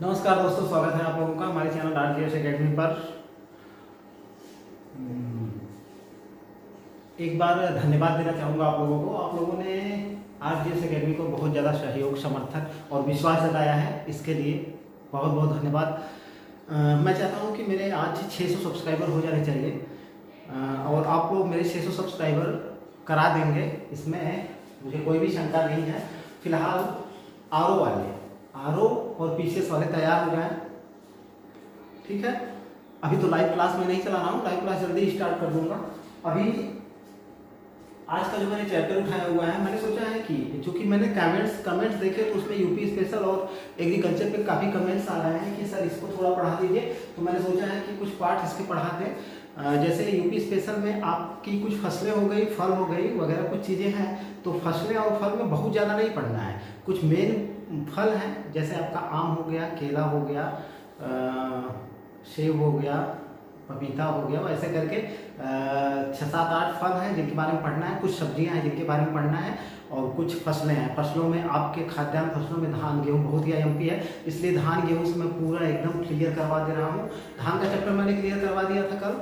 नमस्कार दोस्तों, स्वागत है आप लोगों का हमारे चैनल आरजीएस एकेडमी पर। एक बार धन्यवाद देना चाहूँगा आप लोगों को। आप लोगों ने आरजीएस एकेडमी को बहुत ज़्यादा सहयोग, समर्थन और विश्वास जताया है, इसके लिए बहुत बहुत धन्यवाद। मैं चाहता हूँ कि मेरे आज 600 सब्सक्राइबर हो जाने चाहिए और आप लोग मेरे 600 सब्सक्राइबर करा देंगे, इसमें मुझे कोई भी शंका नहीं है। फिलहाल आरओ और पीसीएस वाले तैयार हो जाएं, ठीक है। अभी तो लाइव क्लास में नहीं चला रहा हूँ, लाइव क्लास जल्दी स्टार्ट कर दूंगा। अभी आज का जो मैंने चैप्टर उठाया हुआ है, मैंने सोचा है कि चूंकि मैंने कमेंट्स देखे तो उसमें यूपी स्पेशल और एग्रीकल्चर पे काफ़ी कमेंट्स आ रहे हैं कि सर इसको थोड़ा पढ़ा दीजिए, तो मैंने सोचा है कि कुछ पार्ट इसके पढ़ा दें। जैसे यूपी स्पेशल में आपकी कुछ फसलें हो गई, फल हो गई वगैरह कुछ चीज़ें हैं, तो फसलें और फल में बहुत ज़्यादा नहीं पढ़ना है। कुछ मेन फल हैं, जैसे आपका आम हो गया, केला हो गया, सेब हो गया, पपीता हो गया, वैसे करके 6-7-8 फल हैं जिनके बारे में पढ़ना है। कुछ सब्जियां हैं जिनके बारे में पढ़ना है और कुछ फसलें हैं। फसलों में आपके खाद्यान्न फसलों में धान गेहूँ बहुत ही अहमियत है, इसलिए धान गेहूँ से मैं पूरा एकदम क्लियर करवा दे रहा हूँ। धान का चैप्टर मैंने क्लियर करवा दिया था कल।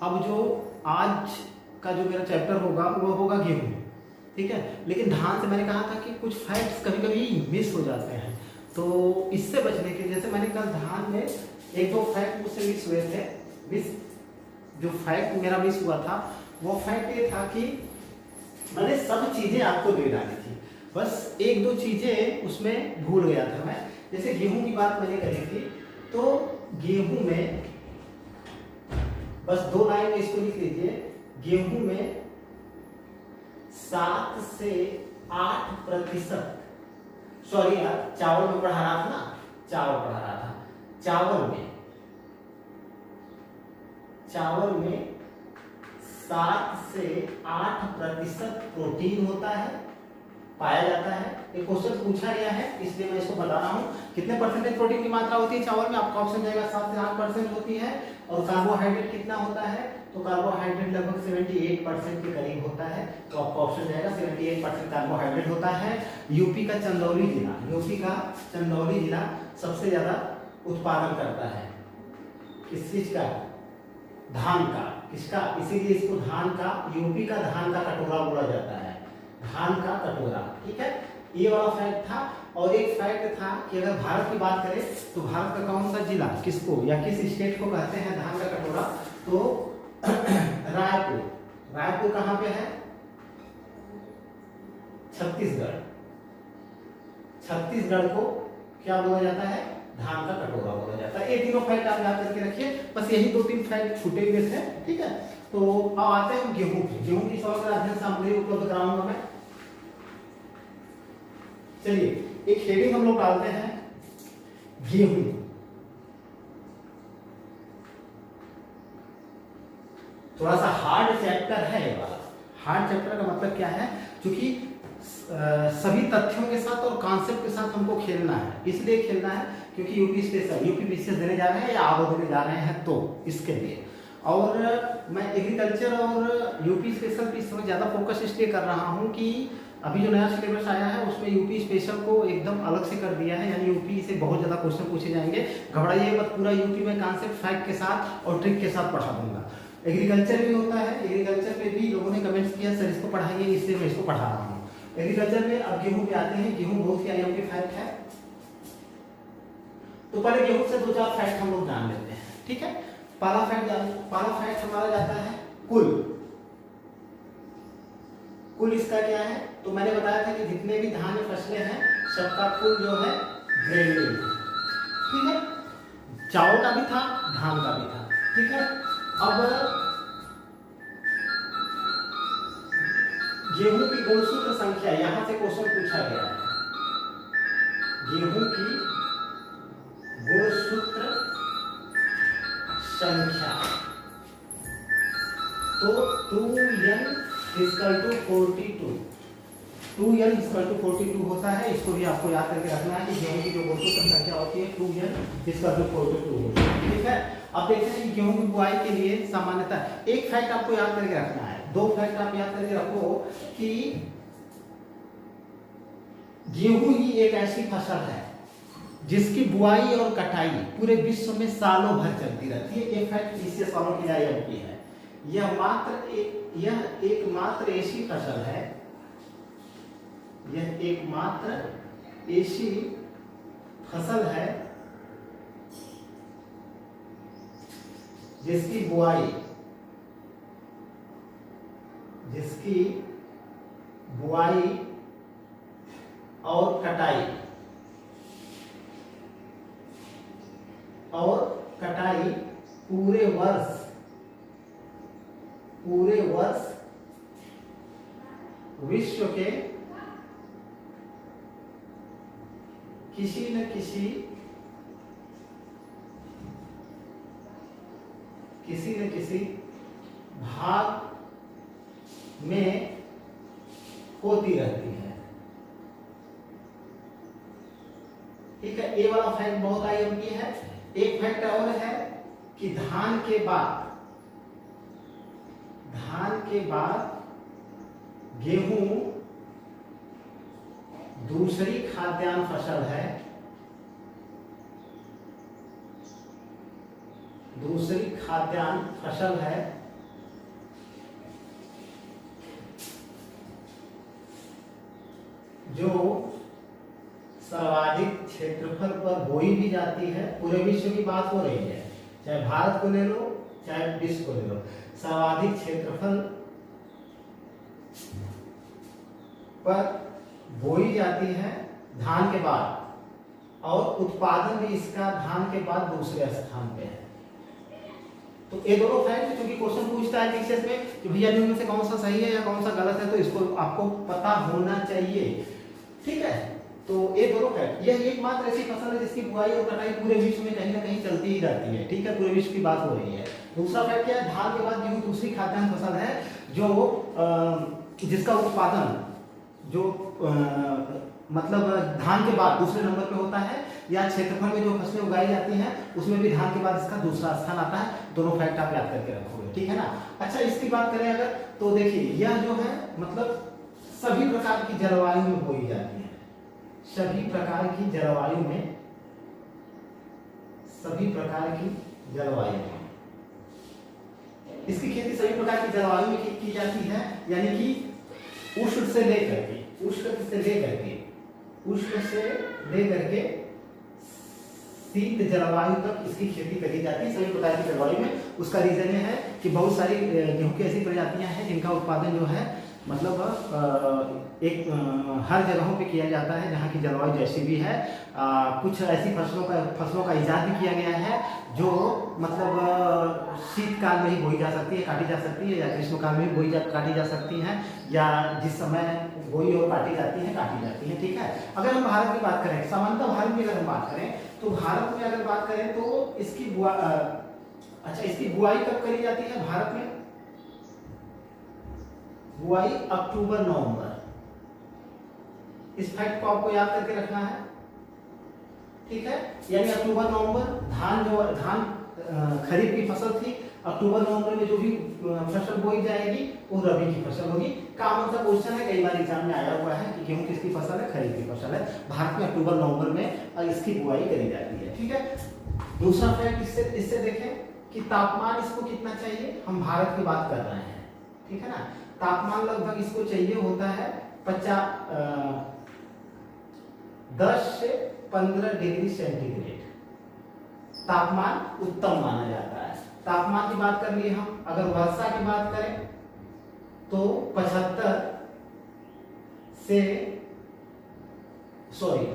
अब जो आज का जो मेरा चैप्टर होगा वो होगा गेहूँ, ठीक है। लेकिन धान से मैंने कहा था कि कुछ फैक्ट्स कभी कभी मिस हो जाते हैं, तो इससे बचने के, जैसे मैंने कल धान में 1-2 फैक्ट मुझसे मिस हुए थे। जो फैक्ट मेरा मिस हुआ था वो फैक्ट ये था कि मैंने सब चीजें आपको दे डाली थी, बस 1-2 चीजें उसमें भूल गया था मैं। जैसे गेहूं की बात मैंने करी थी, तो गेहूं में बस 2 लाइन में इसको लिख लीजिए। गेहूं में 7 से 8%, सॉरी यार, चावल में पढ़ा रहा था ना, चावल पढ़ा रहा था। चावल में 7 से 8% प्रोटीन होता है, पाया जाता है। एक क्वेश्चन पूछा गया है, इसलिए मैं इसको बता रहा हूँ। कितने परसेंटेज प्रोटीन की मात्रा होती है चावल में? आपका ऑप्शन जाएगा 7 से 8% होती है। और कार्बोहाइड्रेट कितना होता है? तो कार्बोहाइड्रेट लगभग 78% के करीब होता है, तो आपका ऑप्शन जाएगा 78% कार्बोहाइड्रेट होता है। यूपी का चंदौली जिला सबसे ज्यादा उत्पादन करता है किस चीज का? धान का। किसका? इसीलिए इसको धान का, यूपी का धान का कटोरा बोला जाता है, धान का कटोरा, ठीक है। ये वाला फैक्ट था। और एक फैक्ट था कि अगर भारत की बात करें तो भारत का कौन सा जिला किसको या किस स्टेट को कहते हैं धान का कटोरा? तो रायपुर कहाँ पे है? छत्तीसगढ़ को क्या बोला जाता है? धान का कटोरा बोला जाता है। ये तीनों फैक्ट आप याद करके रखिए, बस यही 2-3 फैक्ट छूटे हुए थे, ठीक है। तो अब आते हैं गेहूं की। गेहूं की समग्र अध्ययन सामग्री उपलब्ध कराऊंगा मैं। चलिए, एक हेडिंग हम लोग डालते हैं, गेहूं। थोड़ा सा हार्ड चैप्टर है ये वाला। हार्ड चैप्टर का मतलब क्या है? क्योंकि सभी तथ्यों के साथ और कॉन्सेप्ट के साथ हमको खेलना है। इसलिए खेलना है क्योंकि यूपी पीसीएस देने जा रहे हैं या आरओ देने जा रहे हैं, तो इसके लिए। और मैं एग्रीकल्चर और यूपी स्पेशल पे इस समय ज़्यादा फोकस इसलिए कर रहा हूँ कि अभी जो नया सिलेबस आया है उसमें यूपी स्पेशल को एकदम अलग से कर दिया है, यानी यूपी से बहुत ज़्यादा क्वेश्चन पूछे जाएंगे। घबराइए मत, पूरा यूपी में कॉन्सेप्ट फैक्ट के साथ और ट्रिक के साथ पढ़ा दूंगा। एग्रीकल्चर भी होता है, एग्रीकल्चर पे भी लोगों ने कमेंट्स किया सर इसको पढ़ाइए, इसलिए मैं इसको पढ़ा रहा हूँ। एग्रीकल्चर में अब गेहूं पे आते हैं। गेहूं बहुत ही अहम फैक्ट है, तो पहले गेहूं से 2-4 फैक्ट हम लोग जान लेते हैं, ठीक है। पहला फैक्ट हमारा जाता है कुल इसका क्या है? तो मैंने बताया था कि जितने भी धान्य फसलें हैं सबका कुल जो है ग्रेन्यूल, ठीक है। चावल का भी था, धान का भी था, ठीक है। अब गेहूं की गुणसूत्र संख्या, यहां से क्वेश्चन पूछा गया है। गेहूं की गुणसूत्र संख्या, तो 2n=42 होता है। इसको भी आपको याद करके रखना है कि गेहूं की जो गुणसूत्र संख्या होती है 2n=42 होती है, ठीक है। अब देखते हैं कि गेहूं की बुआई के लिए सामान्यतः एक फैक्ट आपको याद करके रखना है, 2 फैक्ट आप याद करके रखो कि गेहूं ही एक ऐसी फसल है जिसकी बुआई और कटाई पूरे विश्व में सालों भर चलती रहती है। ये फैक्ट इससे सालों के लिए की है। यह एकमात्र ऐसी फसल है, यह एकमात्र ऐसी फसल है जिसकी बुआई और कटाई पूरे वर्ष विश्व के किसी न किसी भाग में होती रहती है। ठीक है, ये वाला फैक्ट बहुत IMP है। एक फैक्ट और है कि धान के बाद गेहूं दूसरी खाद्यान्न फसल है जो सर्वाधिक क्षेत्रफल पर बोई भी जाती है। पूरे विश्व की बात हो रही है, चाहे भारत को ले लो चाहे विश्व को ले लो। सर्वाधिक क्षेत्रफल पर बोई जाती है धान के बाद, और उत्पादन भी इसका धान के बाद दूसरे स्थान पे है। तो ये दोनों फैक्ट, क्योंकि क्वेश्चन पूछता है टीचर्स में कि भैया इनमें से कौन सा सही है या कौन सा गलत है, तो इसको आपको पता होना चाहिए। ठीक है, तो ये दोनों फैक्ट, यह एकमात्र ऐसी फसल है जिसकी बुआई और कटाई पूरे विश्व में कहीं ना कहीं चलती ही रहती है। ठीक है, पूरे विश्व की बात हो रही है। दूसरा फैक्ट क्या है, धान के बाद गेहूं दूसरी खाद्यान्न फसल है जो जिसका उत्पादन मतलब धान के बाद दूसरे नंबर पे होता है, या क्षेत्रफल में जो फसलें उगाई जाती हैं उसमें भी धान के बाद इसका दूसरा स्थान आता है। दोनों फैक्ट आप याद करके रखोगे, ठीक है ना। अच्छा, इसकी बात करें अगर, तो देखिए यह जो है मतलब सभी प्रकार की जलवायु में बोई जाती है। सभी प्रकार की जलवायु में इसकी खेती सभी प्रकार की जलवायु में की जाती है, यानी कि उष्ण से लेकर के शीत जलवायु तक इसकी खेती करी जाती है, सभी प्रकार की जलवायु में। उसका रीजन ये है कि बहुत सारी गेहूं की ऐसी प्रजातियां हैं जिनका उत्पादन जो है मतलब हर जगहों पे किया जाता है जहाँ की जलवायु जैसी भी है। कुछ ऐसी फसलों का इजाद भी किया गया है जो मतलब शीतकाल में ही बोई जा सकती है, काटी जा सकती है, या ग्रीष्मकाल में भी काटी जा सकती हैं, या जिस समय बोई और काटी जाती है। ठीक है, अगर हम भारत की बात करें, सामान्यतः भारत की अगर हम बात करें, तो भारत में अगर बात करें तो इसकी बुआई कब करी जाती है भारत में? बुआई अक्टूबर-नवंबर। इस फैक्ट को आपको याद करके रखना है। ठीक है, यानी अक्टूबर-नवंबर धान खरीफ की फसल थी। अक्टूबर-नवंबर में जो भी फसल बोई जाएगी वो रबी की फसल होगी। कॉमन सा क्वेश्चन है, कई बार एग्जाम में आया हुआ है कि गेहूं किसकी फसल है, खरीफ की फसल है। भारत में अक्टूबर-नवंबर में इसकी बुआई करी जाती है। ठीक है, दूसरा फैक्ट इससे देखें कि तापमान इसको कितना चाहिए। हम भारत की बात कर रहे हैं, ठीक है ना। तापमान लगभग इसको चाहिए होता है 10 से 15 डिग्री सेंटीग्रेड। तापमान उत्तम माना जाता है। तापमान की बात कर लिए हम। अगर वर्षा की बात करें तो 75 से 70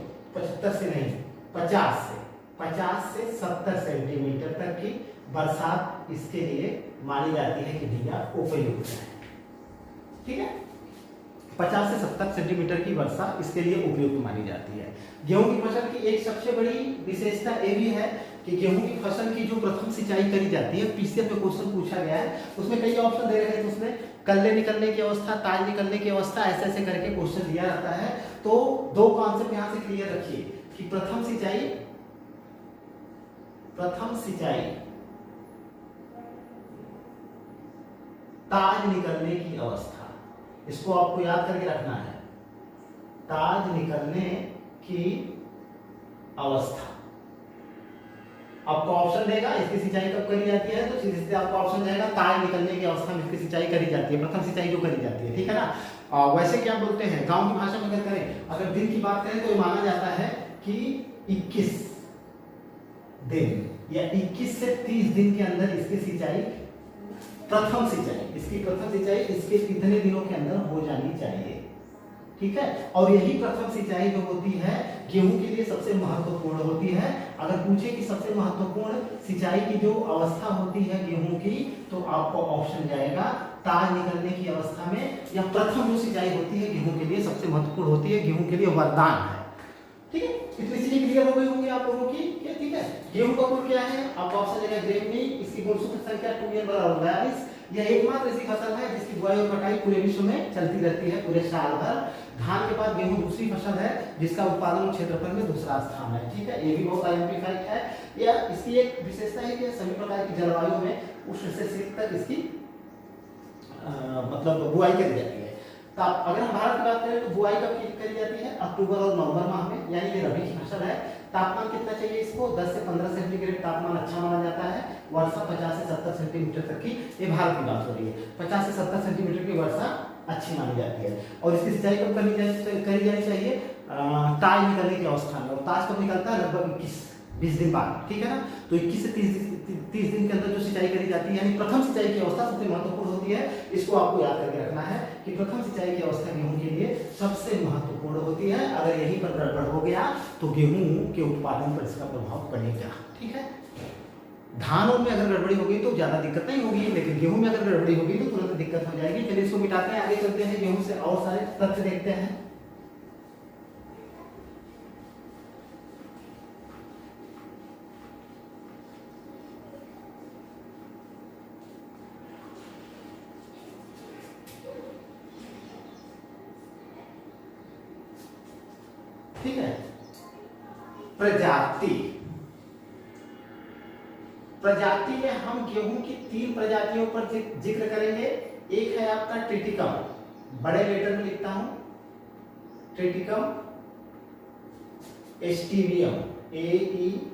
सेंटीमीटर तक की बरसात इसके लिए मानी जाती है कि भैया उपयुक्त है। ठीक है, 50 से 70 सेंटीमीटर की वर्षा इसके लिए उपयुक्त मानी जाती है। गेहूं की फसल की एक सबसे बड़ी विशेषता ये भी है कि गेहूं की फसल की जो प्रथम सिंचाई करी जाती है, पीसीएम पे क्वेश्चन पूछा गया है, उसमें कई ऑप्शन दे रहे हैं, तो उसमें कल्ले निकलने की अवस्था, ताज निकलने की अवस्था, ऐसे ऐसे करके क्वेश्चन दिया रहता है। तो दो कॉन्सेप्ट यहाँ से क्लियर रखिए कि प्रथम सिंचाई ताज निकलने की अवस्था, इसको आपको याद करके रखना है। ताज निकलने की अवस्था। आपको ऑप्शन देगा इसकी सिंचाई कब करी जाती है, तो सीधे सीधे आपका ऑप्शन जाएगा तार निकलने की अवस्था में इसकी सिंचाई करी जाती है, प्रथम सिंचाई जो करी जाती है, ठीक है ना। वैसे क्या बोलते हैं गांव की भाषा में अगर करें, अगर दिन की बात करें तो ये माना जाता है कि 21 दिन या 21 से 30 दिन के अंदर इसकी सिंचाई, प्रथम सिंचाई, इसकी प्रथम सिंचाई इसके कितने दिनों के अंदर हो जानी चाहिए, ठीक है। और यही प्रथम सिंचाई जो होती है गेहूं के लिए सबसे महत्वपूर्ण होती है। अगर पूछे कि सबसे महत्वपूर्ण सिंचाई की जो अवस्था होती है गेहूं की, तो आपको ऑप्शन जाएगा तार निकलने की अवस्था में, या प्रथम जो सिंचाई होती है गेहूं के लिए सबसे महत्वपूर्ण होती है, गेहूं के लिए वरदान है, ठीक है। इतनी चीजें क्लियर हो गई होंगी आप लोगों की, ठीक है। गेहूं का गुण क्या है, आपको ऑप्शन देगा ग्रेन में, इसकी गुणसूत्र संख्या 2n बराबर 42। यह एकमात्र ऐसी फसल है जिसकी बुआई और कटाई पूरे विश्व में चलती रहती है पूरे साल भर। धान के बाद गेहूं दूसरी फसल है जिसका उत्पादन क्षेत्रफल में दूसरा स्थान है, ठीक है। ये भी बहुत आईएमपी फैक्ट है। या इसकी एक विशेषता है कि सभी प्रकार की जलवायु में उष्ण से शीत तक इसकी मतलब बुआई करी जाती है। तो अगर हम भारत की बात करें तो बुआई कब करी जाती है, अक्टूबर और नवंबर माह में, यानी ये रबी की फसल है। तापमान कितना चाहिए इसको, 10 से 15 सेंटीग्रेड तापमान अच्छा माना जाता है। वर्षा 50 से 70 सेंटीमीटर तक की, ये भारत की बात हो रही है, 50 से 70 सेंटीमीटर की वर्षा अच्छी मानी जाती है। और इसकी सिंचाई कब करी जानी चाहिए, ताज निकलने की अवस्था में। और ताज कब निकलता है, लगभग 21-20 दिन बाद, ठीक है ना। तो 21 से 30 दिन के अंदर जो सिंचाई करी जाती है, यानी प्रथम सिंचाई की अवस्था सबसे महत्वपूर्ण होती है। इसको आपको याद करके रखना है कि प्रथम सिंचाई की अवस्था गेहूं के लिए सबसे महत्वपूर्ण होती है। अगर यहीं पर गड़बड़ हो गया तो गेहूं के उत्पादन पर इसका प्रभाव पड़ेगा, ठीक है। धानों में अगर गड़बड़ी होगी तो ज्यादा दिक्कत नहीं होगी, लेकिन गेहूं में अगर गड़बड़ी होगी तो तुरंत दिक्कत हो जाएगी। चलिए इसको मिटाते हैं, आगे चलते हैं, गेहूं से और सारे तथ्य देखते हैं। ठीक है, प्रजाति में हम गेहूं की 3 प्रजातियों पर जिक्र करेंगे। एक है आपका ट्रिटिकम, बड़े लेटर में लिखता हूं, ट्रिटिकम एस्टिवियम, AESTIVIUM,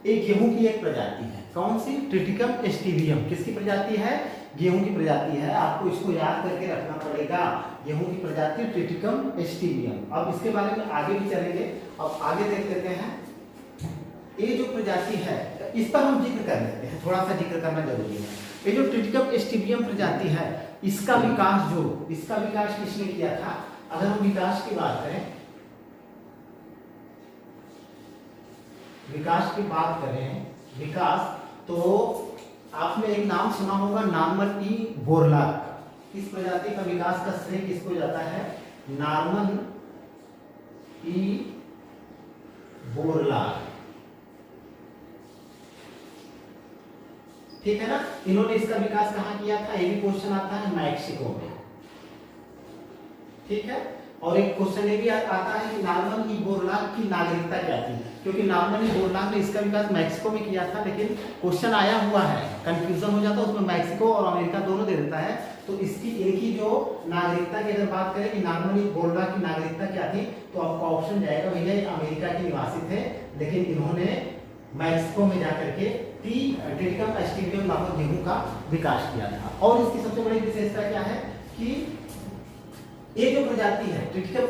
एक गेहूं की एक प्रजाति है। कौन सी, ट्रिटिकम एस्टिवियम, किसकी प्रजाति है, गेहूं की प्रजाति है। आपको इसको याद करके रखना पड़ेगा, गेहूं की प्रजाति ट्रिटिकम एस्टिवियम। अब इसके बारे में आगे भी चलेंगे। अब आगे देख लेते हैं, ये जो प्रजाति है इस पर हम जिक्र कर लेते हैं, थोड़ा सा जिक्र करना जरूरी है। ये जो ट्रिटिकम एस्टिवियम प्रजाति है, इसका विकास किसने किया था। अगर हम विकास की बात करें, विकास तो आपने एक नाम सुना होगा, नॉर्मन ई बोरलॉग। इस प्रजाति का विकास का श्रेय किसको जाता है, नॉर्मन ई बोरलॉग, ठीक है ना। इन्होंने इसका विकास कहां किया था, ये भी क्वेश्चन आता है, मैक्सिको में, ठीक है। और एक क्वेश्चन ये भी आता है कि नॉर्मन ई बोरलॉग की नागरिकता क्या थी, क्योंकि नॉर्मन ई बोरलॉग ने इसका विकास मैक्सिको में किया था, लेकिन क्वेश्चन आया हुआ है, कंफ्यूजन हो जाता है उसमें, मैक्सिको और अमेरिका दोनों दे देता है। तो इनकी जो नागरिकता की अगर बात करें कि नॉर्मन ई बोरलॉग की नागरिकता क्या थी, तो आपका ऑप्शन जाएगा भैया अमेरिका के निवासी थे, लेकिन इन्होंने मैक्सिको में जाकर के ट्रिटिकम एस्टिवियम नामक गेहूं का विकास किया था। और इसकी सबसे बड़ी विशेषता क्या है कि ये जो प्रजाति है ट्रिटिकम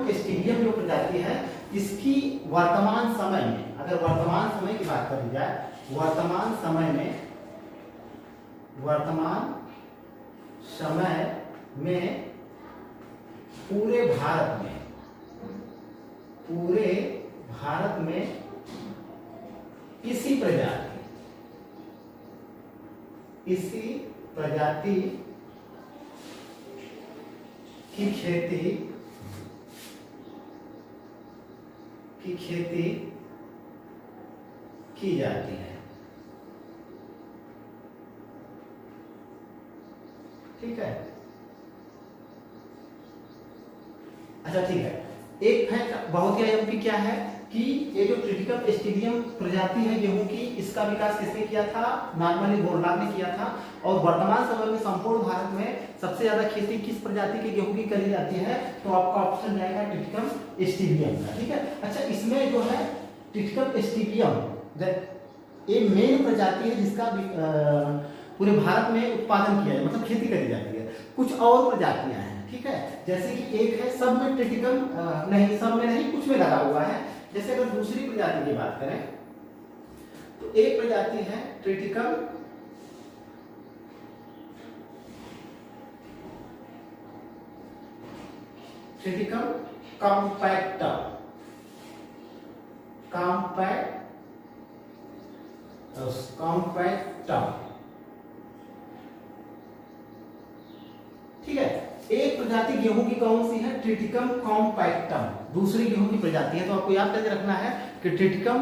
एस्टिवियम जो प्रजाति है, इसकी वर्तमान समय में, अगर वर्तमान समय की बात करी जाए, वर्तमान समय में पूरे भारत में इसी प्रजाति की खेती की जाती है, ठीक है। अच्छा ठीक है, एक फैक्ट बहुत ही अहम क्या है कि ये जो ट्रिटिकम एस्टिबियम प्रजाति है गेहूं की, इसका विकास किसने किया था? नॉर्मली बोरलॉग ने किया था। और वर्तमान समय में संपूर्ण भारत में सबसे ज्यादा खेती किस प्रजाति के गेहूं की करी जाती है? तो आपका ऑप्शन जाएगा ट्रिटिकम एस्टिबियम का। ठीक है, अच्छा इसमें जो है ट्रिटिकम एस्टिबियम ये मेन प्रजाति है जिसका पूरे भारत में उत्पादन किया है, मतलब खेती करी जाती है। कुछ और प्रजातियां हैं, ठीक है, जैसे कि एक है सब में ट्रिटिकम नहीं, सब में नहीं, कुछ में लगा हुआ है। जैसे अगर दूसरी प्रजाति की बात करें तो एक प्रजाति है ट्रिटिकम कॉम्पैक्टम, ठीक है। एक प्रजाति गेहूं की कौन सी है? ट्रिटिकम कॉम्पैक्टम, दूसरी गेहूं की प्रजाति है। तो आपको याद करके रखना है कि ट्रिटिकम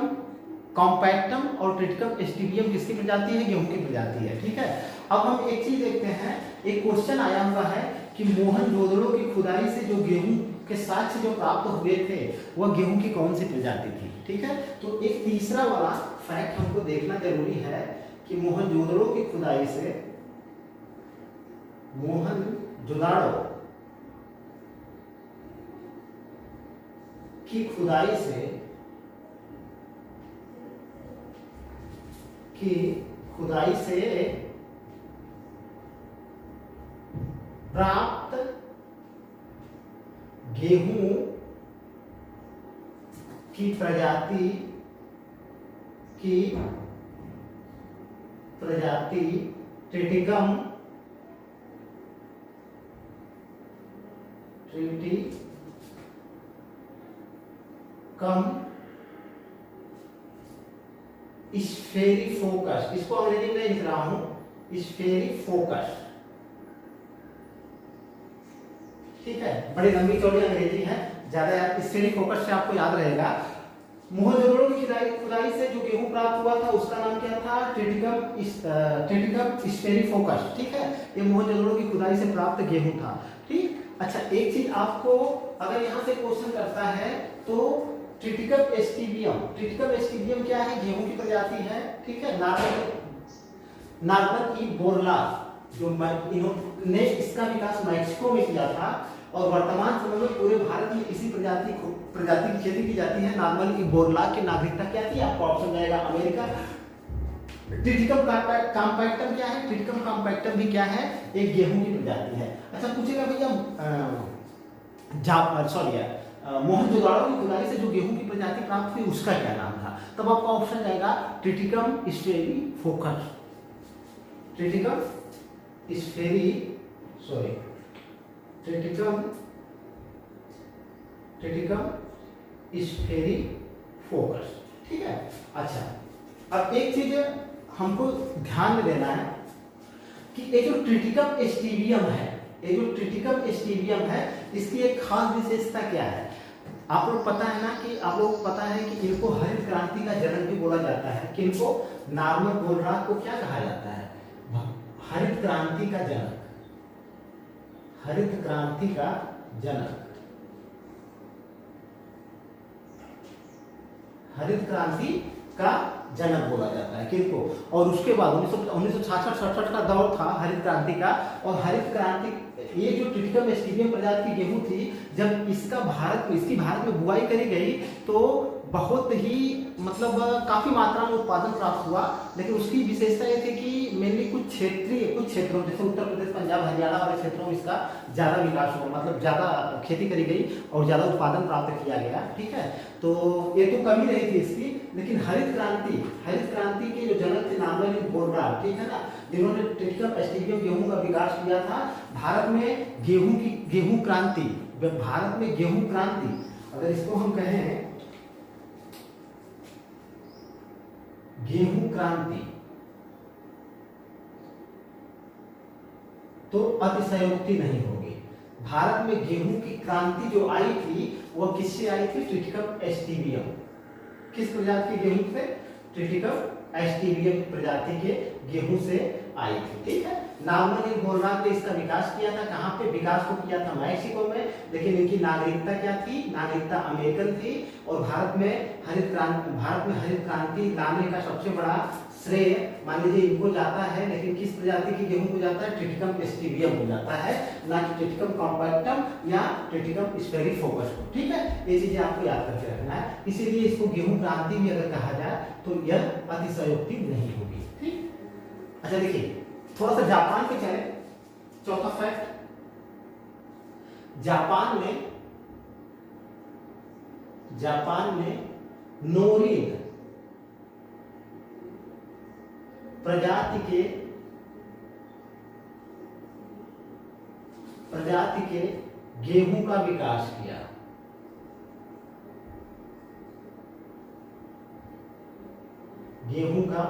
कॉम्पैक्टम और ट्रिटिकम एस्टिबियम किसकी प्रजाति है? गेहूं की प्रजाति है। ठीक है, अब हम एक चीज देखते हैं, एक क्वेश्चन आया हुआ है कि मोहनजोदड़ो की खुदाई से जो गेहूं के साक्ष्य जो प्राप्त हुए थे वह गेहूं की कौन सी प्रजाति थी? ठीक है, तो एक तीसरा वाला फैक्ट हमको देखना जरूरी है कि मोहनजोदड़ो की खुदाई से, मोहनजोदड़ो की खुदाई से प्राप्त गेहूं की प्रजाति ट्रिटिकम स्फेरिफोकस, इसको अंग्रेजी में लिख रहा हूं स्फेरिफोकस। ठीक है, बड़ी लंबी चौड़ी अंग्रेजी है, ज्यादा स्फेरिफोकस से आपको याद रहेगा। मोहनजोदड़ो की खुदाई से जो गेहूं प्राप्त हुआ था उसका नाम क्या था? ट्रिटिकम स्फेरिफोकस। ठीक है, ये मोहनजोदड़ो की खुदाई से प्राप्त गेहूं था। ठीक, अच्छा एक चीज आपको अगर यहाँ से क्वेश्चन करता है तो ट्रिटिकम एस्टिबियम क्या है? गेहूं की प्रजाति है। ठीक है, नॉर्मन ई बोरलॉग जो इन्होंने इसका विकास मैक्सिको में किया था और वर्तमान समय में पूरे भारत में इसी प्रजाति की खेती की जाती है। नॉर्मन ई बोरलॉग की नागरिकता क्या थी? आपको ऑप्शन जाएगा अमेरिका। ट्रिटिकम कॉम्पैक्टम क्या है? ट्रिटिकम कॉम्पैक्टम भी क्या है? एक गेहूं की प्रजाति है। अच्छा पूछेगा भैया मोहनजोदड़ो की खुदाई से जो गेहूं की प्रजाति प्राप्त हुई उसका क्या नाम था? तब आपका ऑप्शन जाएगा ट्रिटिकम स्फेरिफोकस। ट्रिटिकम स्फेरिफोकस। ठीक है, अच्छा अब एक चीज हमको ध्यान में देना है कि ये जो ट्रिटिकम एस्टिबियम है इसकी एक खास विशेषता क्या है? आप लोग पता है ना कि इनको हरित क्रांति का जनक भी बोला जाता है। किनको? नॉर्मन बोरलॉग को क्या कहा जाता है? हरित क्रांति का जनक बोला जाता है। किनको? और उसके बाद 1966-67 का दौर था हरित क्रांति का, और हरित क्रांति ये जो ट्रिटिकम एस्टिबियम प्रजाति की गेहूं थी, जब इसकी भारत में बुआई करी गई तो बहुत ही मतलब काफी मात्रा में उत्पादन प्राप्त हुआ। लेकिन उसकी विशेषता ये थी कि मेनली कुछ क्षेत्रों जैसे उत्तर प्रदेश, पंजाब, हरियाणा वाले क्षेत्रों में इसका ज्यादा विकास हुआ, मतलब ज्यादा खेती करी गई और ज्यादा उत्पादन प्राप्त किया गया। ठीक है, तो ये तो कमी रही थी इसकी। लेकिन हरित क्रांति के जो जनक थे नॉर्मन ई बोरलॉग, ठीक है ना, जिन्होंने ट्रिटिकम एस्टिबियम गेहूं का विकास किया था। भारत में गेहूं क्रांति अगर इसको हम कहें गेहूं क्रांति तो अतिशयोक्ति नहीं होगी। भारत में गेहूं की क्रांति जो आई थी वह किससे आई थी? ट्रिटिकम एस्टिबियम। किस प्रजाति के गेहूं से? ट्रिटिकम एस्टिबियम प्रजाति के गेहूं से आई थी। ठीक है, नॉर्मन ई बोरलाग ने इसका विकास किया था। कहाँ पे विकास को किया था? मैक्सिको में। लेकिन इनकी नागरिकता क्या थी? नागरिकता अमेरिकन थी। और भारत में हरित क्रांति लाने का सबसे बड़ा श्रेय मान लीजिए इनको जाता है। लेकिन किस प्रजाति की गेहूं को जाता है? ट्रिटिकम स्टीवियम को जाता है, ना कि ट्रिटिकम कॉम्पैक्टम या ट्रिटिकम स्पेरिफोकस को। ठीक है, ये चीजें आपको याद करके रखना है। इसीलिए इसको गेहूं क्रांति भी अगर कहा जाए तो यह अतिशयोक्ति नहीं होगी। ठीक, अच्छा देखिए थोड़ा सा जापान पे चले। चौथा फैक्ट, जापान में नोरिन प्रजाति के गेहूं का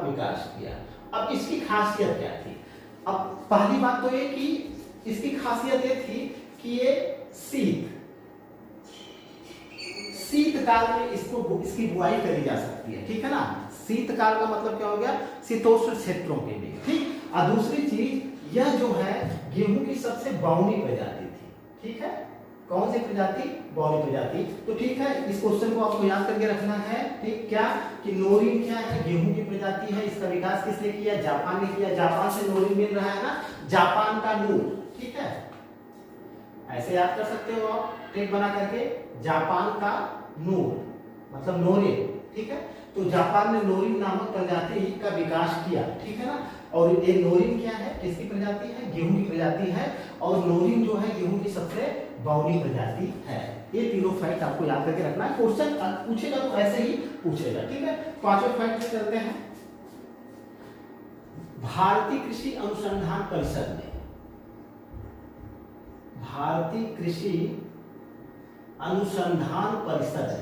विकास किया। अब इसकी खासियत क्या थी? अब पहली बात तो ये कि इसकी खासियत ये थी कि ये शीतकाल में इसकी बुआई करी जा सकती है। ठीक है ना, शीतकाल का मतलब क्या हो गया? शीतोष्ण क्षेत्रों के लिए। ठीक, और दूसरी चीज यह जो है गेहूं की सबसे बौनी प्रजाति थी। ठीक है, कौन सी प्रजाति? बौनी प्रजाति। तो ठीक है, इस क्वेश्चन को आपको याद करके रखना है। ठीक, क्या कि नोरिन क्या है? गेहूं की प्रजाति है। इसका विकास किसने किया? जापान ने किया। जापान से नोरिन मिल रहा है ना, जापान का नूर। ठीक है, ऐसे याद कर सकते हो आप टेक बना करके, जापान का नूर मतलब नोरिन। ठीक है, तो जापान ने नोरिन नामक प्रजाति का विकास किया। ठीक है ना, और ये नोरिन क्या है? किसकी प्रजाति है? गेहूं की प्रजाति है। और नोरिन जो है गेहूं की सबसे बौनी प्रजाति है। ये तीनों फैक्ट आपको याद करके रखना है। क्वेश्चन पूछेगा तो ऐसे ही पूछेगा। ठीक है, पांचवें फैक्ट पे चलते हैं। भारतीय कृषि अनुसंधान परिषद ने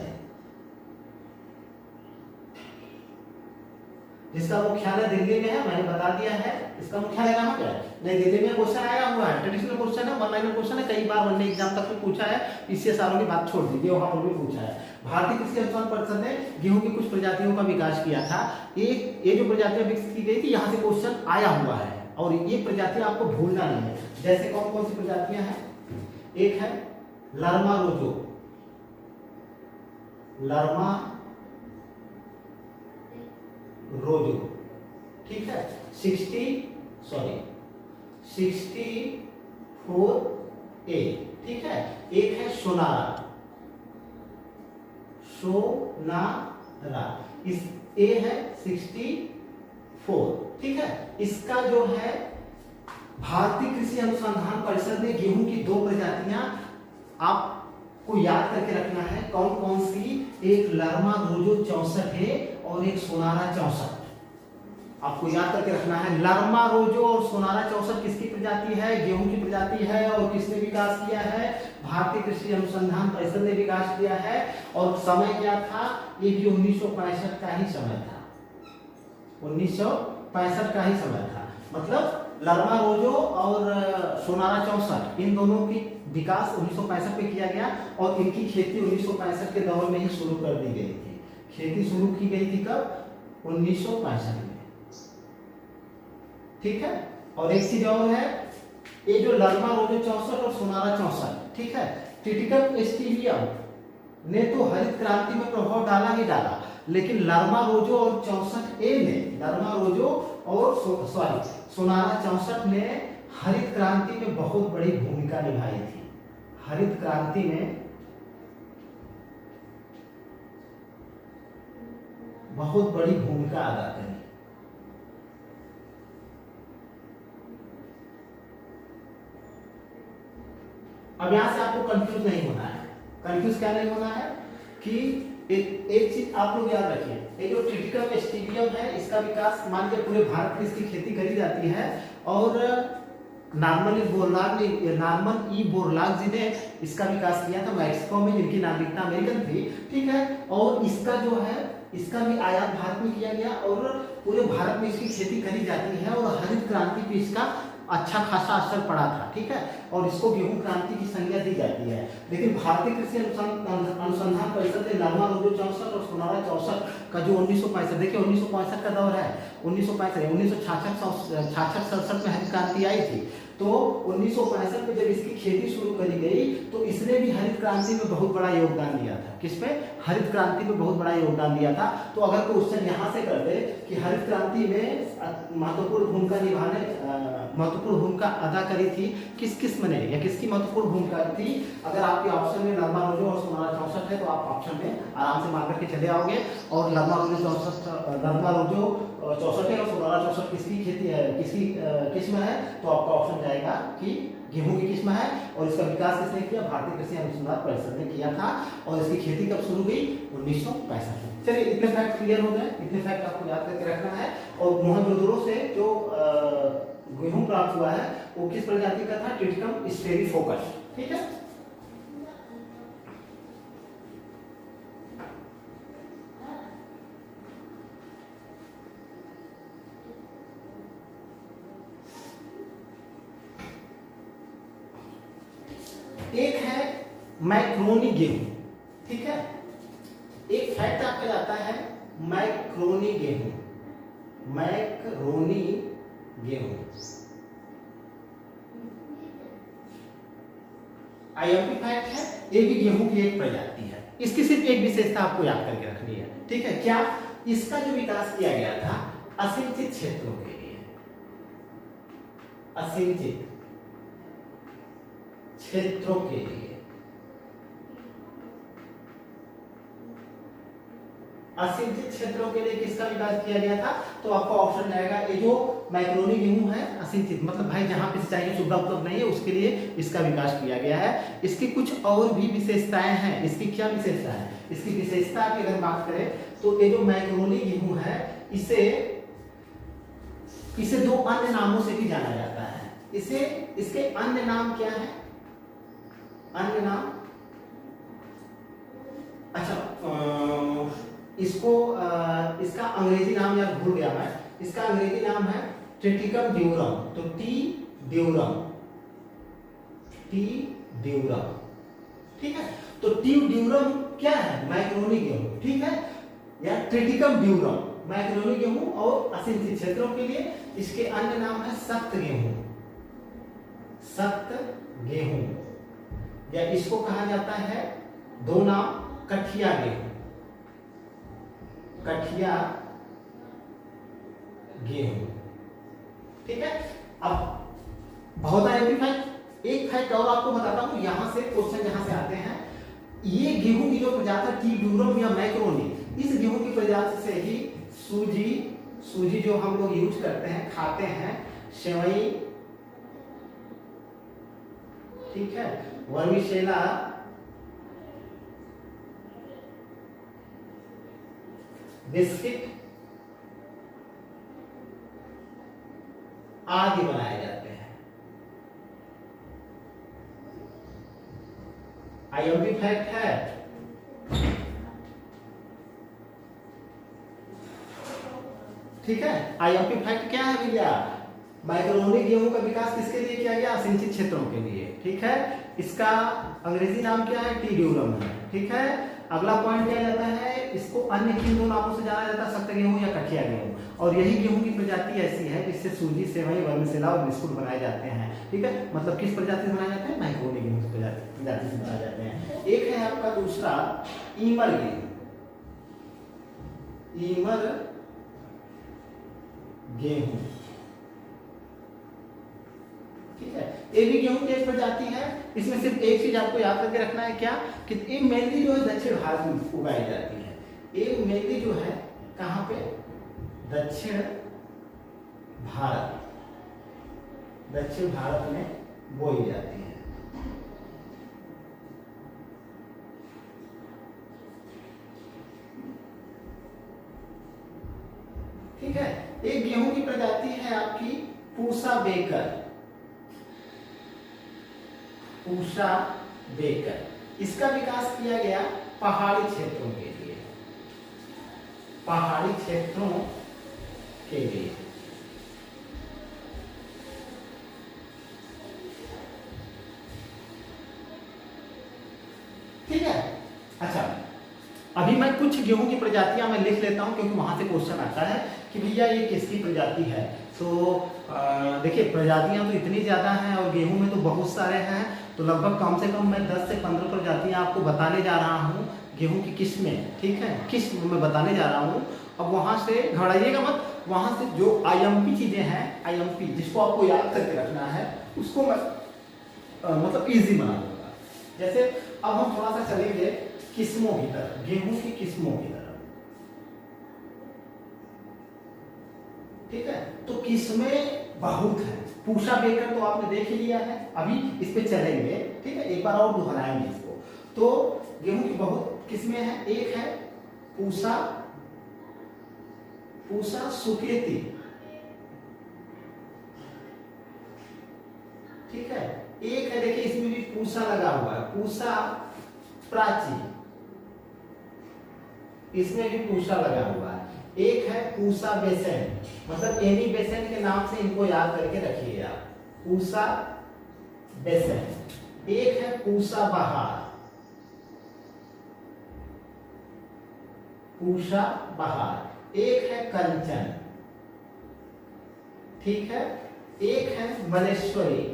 जिसका मुख्यालय दिल्ली में है, मैंने बता दिया है। इसका मुख्यालय कहाँ पे है? नहीं, दिल्ली में। क्वेश्चन आया हुआ है, ट्रेडिशनल क्वेश्चन है, वन लाइनर क्वेश्चन है, कई बार वनडे एग्जाम तक में पूछा है। पीसीएसआरओ की बात छोड़ दीजिए, वहां पर भी पूछा है। भारतीय कृषि अनुसंधान परिषद ने गेहूं की कुछ प्रजातियों का विकास किया था। ये जो प्रजातियां विकसित की गई थी, यहाँ से क्वेश्चन आया हुआ है और ये प्रजातियां आपको भूलना नहीं है। जैसे कौन कौन सी प्रजातियां हैं? एक है लर्मा रोजो। ठीक है, 64A। ठीक है, एक है सोनारा। इस ए है 64। ठीक है, इसका जो है भारतीय कृषि अनुसंधान परिषद ने गेहूं की दो प्रजातियां आपको याद करके रखना है। कौन कौन सी? एक लर्मा रोजो 64 है और एक सोनारा 64। आपको याद करके रखना है। लर्मा रोजो और सोनारा 64 किसकी प्रजाति है? गेहूं की प्रजाति है। और किसने विकास किया है? भारतीय कृषि अनुसंधान परिषद ने विकास किया है। और समय क्या था? ये भी 1965 का ही समय था। 1965 का ही समय था। मतलब लर्मा रोजो और सोनारा 64 इन दोनों की विकास 1965 में किया गया और इनकी खेती 1965 के दौर में ही शुरू कर दी गई थी। खेती शुरू की गई थी कब? 1965 में। ठीक है, और एक चीज और है, ये जो लर्मा रोजो 64 और सोनारा 64, ठीक है, ट्रिटिकम स्टीवियम ने तो हरित क्रांति में प्रभाव डाला ही डाला, लेकिन लर्मा रोजो और 64A ने, लर्मा रोजो और सोनारा 64 ने हरित क्रांति में बहुत बड़ी भूमिका निभाई थी। हरित क्रांति में बहुत बड़ी भूमिका अदा करी। अब यहां से आपको कंफ्यूज नहीं होना है। कंफ्यूज क्या नहीं होना है कि एक चीज आप लोग याद रखिए, ये जो ट्रिटिकम स्टीवियम है इसका विकास मान लीजिए पूरे भारत में इसकी खेती करी जाती है और नॉर्मन ई बोरलाग जी ने इसका विकास किया था मैक्सिको में, जिनकी नागरिकता अमेरिकन थी। ठीक है, और इसका जो है इसका भी आयात भारत में किया गया और पूरे भारत में इसकी खेती करी जाती है और हरित क्रांति पे इसका अच्छा खासा असर पड़ा था, ठीक है, और इसको गेहूं क्रांति की संज्ञा दी जाती है। लेकिन भारतीय कृषि अनुसंधान परिषद ने नरमा रोजो 64 और सोनारा 64 का जो 1965, देखिए 1965 का दौर है, 1965 1966 में हरित क्रांति आई थी, तो 1965 में जब इसकी खेती शुरू करी गई तो इसने भी हरित क्रांति में बहुत बड़ा योगदान दिया था। किसपे? हरित क्रांति में बहुत बड़ा योगदान दिया था। तो अगर क्वेश्चन यहाँ से करते कि हरित क्रांति में महत्वपूर्ण भूमिका अदा करी थी किस किस्म ने, या किसकी महत्वपूर्ण भूमिका थी, अगर आपके ऑप्शन में नरमा रोजो और सोनारा 64 है तो आप ऑप्शन में आराम से मार करके चले आओगे। और नरमा रोजो 64 है और सोनारा 64 किसकी खेती है, किसकी किस्म है, तो आपका ऑप्शन जाएगा कि गेहूं की किस्म है। और इसका विकास किसने किया? भारतीय कृषि अनुसंधान परिषद ने किया था। और इसकी खेती कब शुरू हुई? 1965 में। चलिए इतने फैक्ट क्लियर हो गए, इतने फैक्ट आपको याद करके रखना है। और मोहनजोदड़ो से जो गेहूं प्राप्त हुआ है वो किस प्रजाति का था? ट्रिटिकम स्टेरिफोकस, ठीक है। एक है मैक्रोनी गेहूं, ठीक है। एक फैक्ट आपका जाता है मैक्रोनी गेहूं, मैक्रोनी गेहूं आईएमपी फैक्ट है, ये भी गेहूं की एक प्रजाति है। इसकी सिर्फ एक विशेषता आपको याद करके रखनी है, ठीक है। क्या? इसका जो विकास किया गया था असिंचित क्षेत्रों के लिए, असिंचित क्षेत्रों के लिए, असिंचित क्षेत्रों के लिए किसका विकास किया गया था? तो आपका ऑप्शन जाएगा ये जो मैक्रोनी गेहूं है, असिंचित मतलब भाई जहां पे सिंचाई की सुविधा उपलब्ध नहीं है उसके लिए इसका विकास किया गया है। इसकी कुछ और भी विशेषताएं हैं। इसकी क्या विशेषता है? इसकी विशेषता की अगर बात करें तो ये जो मैक्रोनी गेहूं है इसे दो अन्य नामों से भी जाना जाता है। इसके अन्य नाम क्या है? अन्य नाम, अच्छा इसका अंग्रेजी नाम यार भूल गया मैं। इसका अंग्रेजी नाम है ट्रिटिकम ड्यूरम, तो टी ड्यूरम, ठीक है। तो टी ड्यूरम क्या है? मैक्रोनी गेहूं, ठीक है, या ट्रिटिकम ड्यूरम मैक्रोनी गेहूं। और असिंचित क्षेत्रों के लिए इसके अन्य नाम है सख्त गेहूं, सख्त गेहूं, या इसको कहा जाता है दो नाम कठिया गेहूं, कठिया गेहूं, ठीक है। अब बहुत आए फैक्ट, एक फैक्ट और आपको बताता हूं, यहां से क्वेश्चन जहां से आते हैं, ये गेहूं की जो प्रजाति टी ड्यूरम या मैक्रोनी, इस गेहूं की प्रजाति से ही सूजी जो हम लोग यूज करते हैं, खाते हैं, सेवई, ठीक है, वर्मिसेला, बिस्किट आदि बनाए जाते हैं। आईएमपी फैक्ट है। ठीक है, आईएमपी फैक्ट क्या है भैया? मैक्रोनी गेहूं का विकास किसके लिए किया गया? सिंचित क्षेत्रों के लिए, ठीक है। इसका अंग्रेजी नाम क्या है? टी ड्यूरम है, ठीक है। अगला पॉइंट क्या जाता है? इसको अन्य किन दो नामों से जाना जाता है? सख्त गेहूं या कठिया गेहूं। और यही गेहूं की प्रजाति ऐसी है जिससे सूजी, सेवई, वर्मिसेला और बिस्कुट बनाए जाते हैं, ठीक है। मतलब किस प्रजाति से बनाए जाते हैं? मैक्रोनी गेहूं की प्रजाति से बनाए जाते हैं। एक है आपका दूसरा ईमर गेहूं, ईमर गेहूं, ठीक है। ये भी गेहूं की एक प्रजाति है। इसमें सिर्फ एक चीज आपको याद करके रखना है, क्या कि ये मेनली जो है दक्षिण भारत में उगाई जाती है। ये मेनली जो है कहां पे? दक्षिण भारत में बोई जाती है। ठीक है। एक गेहूं की प्रजाति है आपकी पूसा बेकर, पूसा बेकर। इसका विकास किया गया पहाड़ी क्षेत्रों के लिए, पहाड़ी क्षेत्रों के लिए। कुछ गेहूं की प्रजातियां मैं लिख लेता हूं, क्योंकि वहां से क्वेश्चन आता है कि भैया ये किसकी प्रजाति है। तो देखिए प्रजातियां तो इतनी ज़्यादा हैं और गेहूं में तो बहुत सारे हैं, तो लगभग कम से कम मैं 10 से 15 प्रजातियां आपको बताने जा रहा हूँ गेहूं की किस्में, ठीक है, किस्म मैं बताने जा रहा हूँ। अब वहाँ से घबराइएगा मत, वहाँ से जो IMP चीज़ें हैं, IMP जिसको आपको याद करके रखना है, उसको मैं मतलब ईजी बना दूंगा। जैसे अब हम थोड़ा सा चलेंगे किस्मों की तरफ, गेहूं की किस्मों की तरफ, ठीक है। तो किस्में बहुत हैं। पूषा बेकर तो आपने देख ही लिया है, अभी इस पे चलेंगे, ठीक है, एक बार और दोहराएंगे इसको। तो गेहूं की बहुत किस्में हैं। एक है पूषा सुकेती, ठीक है। एक है, देखिए इसमें भी पूषा लगा हुआ है, पूषा प्राची, इसमें भी पूषा लगा हुआ है। एक है पूषा बेसन, मतलब एनी बेसन के नाम से इनको याद करके रखिए आप, पूषा बेसन। एक है पूषा बहार, पूषा बहार। एक है कंचन, ठीक है। एक है मलेश्वरी,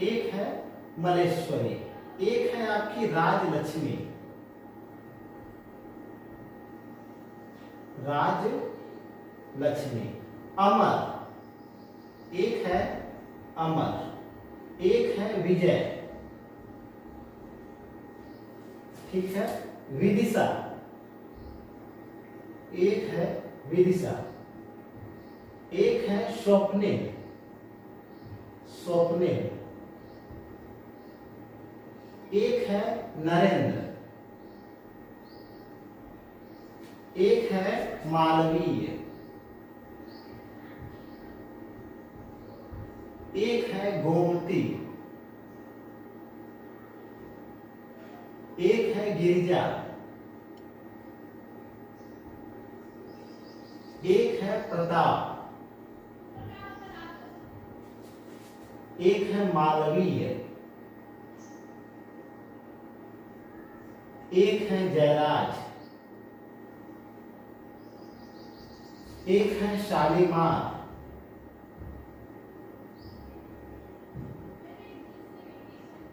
एक है मलेश्वरी। एक है आपकी राजलक्ष्मी, राजलक्ष्मी। अमर, एक है अमर। एक है विजय, ठीक है। विदिशा, एक है विदिशा। एक है स्वप्निल, स्वप्निल। एक है नरेंद्र। एक है मालवीय। एक है गोमती। एक है गिरिजा। एक है प्रताप। एक है मालवीय। एक है जयराज। एक है शालीमार।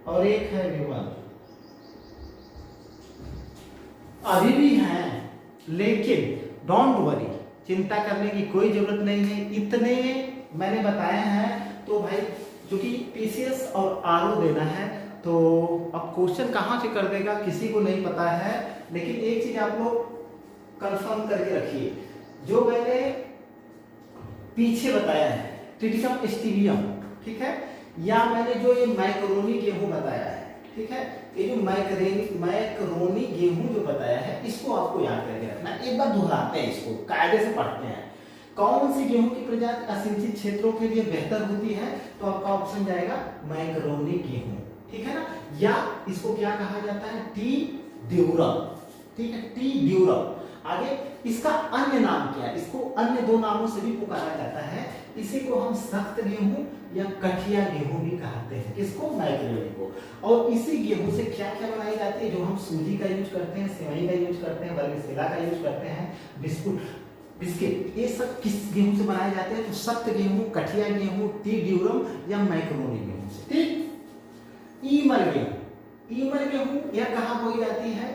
और एक है विमल। अभी भी हैं, लेकिन डोंट वरी, चिंता करने की कोई जरूरत नहीं है। इतने मैंने बताए हैं, तो भाई क्योंकि PCS और RO देना है, तो अब क्वेश्चन कहाँ से कर देगा किसी को नहीं पता है। लेकिन एक चीज आप लोग कंफर्म करके रखिए, जो मैंने पीछे बताया है ट्रिटिकम स्टीबियम, ठीक है, या मैंने जो ये मैक्रोनी गेहूं बताया है, ठीक है, ये जो मैक्रोनी गेहूं जो बताया है, इसको आपको याद करके रखना। एक बार दोहराते हैं, इसको कायदे से पढ़ते हैं। कौन सी गेहूं की प्रजाति असिंचित क्षेत्रों के लिए बेहतर होती है, तो आपका ऑप्शन जाएगा मैक्रोनी गेहूं, ठीक है ना। या इसको क्या कहा जाता है, टी ड्यूरम, ठीक है, टी ड्यूरम। आगे इसका अन्य नाम क्या है, इसको अन्य दो नामों से भी पुकारा जाता है। इसी को हम सख्त गेहूं या कठिया गेहूं भी कहते हैं, किसको, मैक्रोनी को। और इसी गेहूं से क्या क्या बनाई जाती है, जो हम सूजी का यूज करते हैं, सेवई का यूज करते हैं, वर्मिसेला का यूज करते हैं, बिस्किट, ये सब किस गेहूं से बनाए जाते हैं, तो सख्त गेहूं, कठिया गेहूं, टी ड्यूरम या मैक्रोनी गेहूं से, ठीक। ईमर गेहूं यह कहाँ बोई जाती है,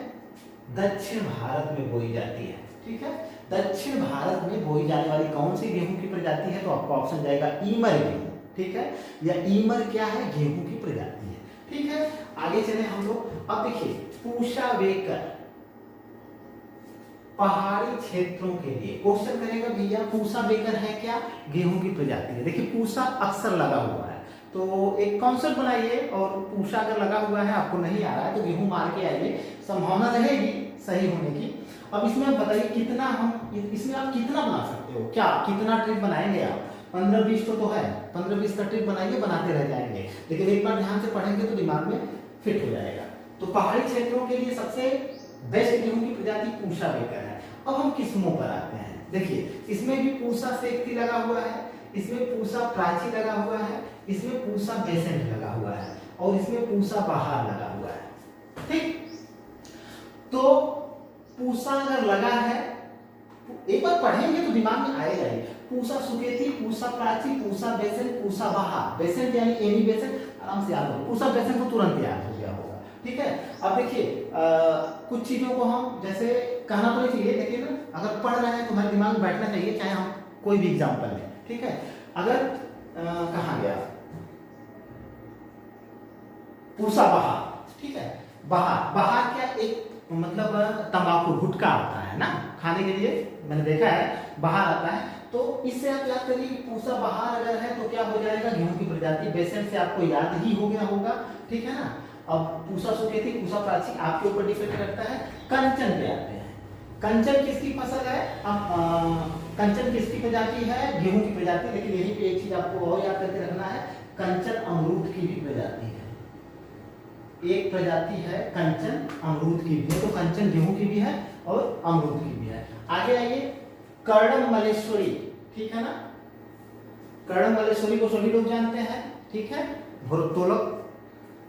दक्षिण भारत में बोई जाती है, ठीक है। दक्षिण भारत में बोई जाने वाली कौन सी गेहूं की प्रजाति है, तो आपका ऑप्शन जाएगा ईमर गेहूं, ठीक है। या ईमर क्या है, गेहूं की प्रजाति है, ठीक है। आगे चले हम लोग। अब देखिए पूषा बेकर पहाड़ी क्षेत्रों के लिए क्वेश्चन करेगा, भैया पूषा बेकर है क्या, गेहूं की प्रजाति है। देखिए पूषा अक्सर लगा हुआ है, तो एक कॉन्सेप्ट बनाइए, और पूषा अगर लगा हुआ है आपको नहीं आ रहा है तो गेहूं मार के आइए, संभावना रहेगी सही होने की। अब इसमें आप बताइए कितना इसमें आप कितना बना सकते हो, क्या कितना ट्रिप बनाएंगे आप, 15-20 तो है, 15-20 का ट्रिप बनाइए, बनाते रह जाएंगे, लेकिन एक बार ध्यान से पढ़ेंगे तो दिमाग में फिट हो जाएगा। तो पहाड़ी क्षेत्रों के लिए सबसे बेस्ट गेहूं की प्रजाति पूषा बेकर है। अब हम किस्मों पर आते हैं। देखिए इसमें भी पूषा सेक्ती लगा हुआ है, इसमें पूषा प्राची लगा हुआ है, इसमें पूषा बेसेंट लगा हुआ है। और इसमें पूसा बाहर लगा हुआ है, ठीक। तो पूसा अगर लगा है, एक बार पढ़ेंगे तो दिमाग में आएगा ही। पूसा सुकेती, पूसा प्राची, पूसा बेसन, पूसा बहा। बेसन यानी एनी बेसन, आराम से याद हो, पूसा बेसन तो तुरंत याद हो गया होगा, ठीक है। अब देखिए कुछ चीजों को हम जैसे कहना तो नहीं चाहिए, देखिए ना, अगर पढ़ रहे हैं तो हमारे दिमाग में बैठना चाहिए, चाहे हम कोई भी एग्जाम्पल लें, ठीक है। अगर कहाँ गया, पूसा बहा, ठीक है। बहार, बहार क्या एक मतलब तंबाकू गुटखा आता है ना खाने के लिए, मैंने देखा है बाहर आता है। तो इससे आप याद करिए कि पूसा बाहर अगर है तो क्या हो जाएगा, गेहूं की प्रजाति। बेसन से आपको याद ही हो गया होगा, ठीक है ना। अब पूसा सुकेती, पूसा प्राची आपके ऊपर डिपेंड करता है। कंचन पे आते हैं, कंचन किसकी फसल है, कंचन किसकी प्रजाति है, गेहूं की प्रजाति। लेकिन यही पे एक चीज आपको और याद करके रखना है, कंचन अमरूद की भी प्रजाति है। एक प्रजाति है कंचन अमरूद की भी है, तो कंचन गेहूं की भी है और अमरूद की भी है। आगे आइए, कर्णम मलेश्वरी, ठीक है ना। कर्णम मलेश्वरी को सभी लोग जानते हैं, ठीक है, भोरोत्तोलक।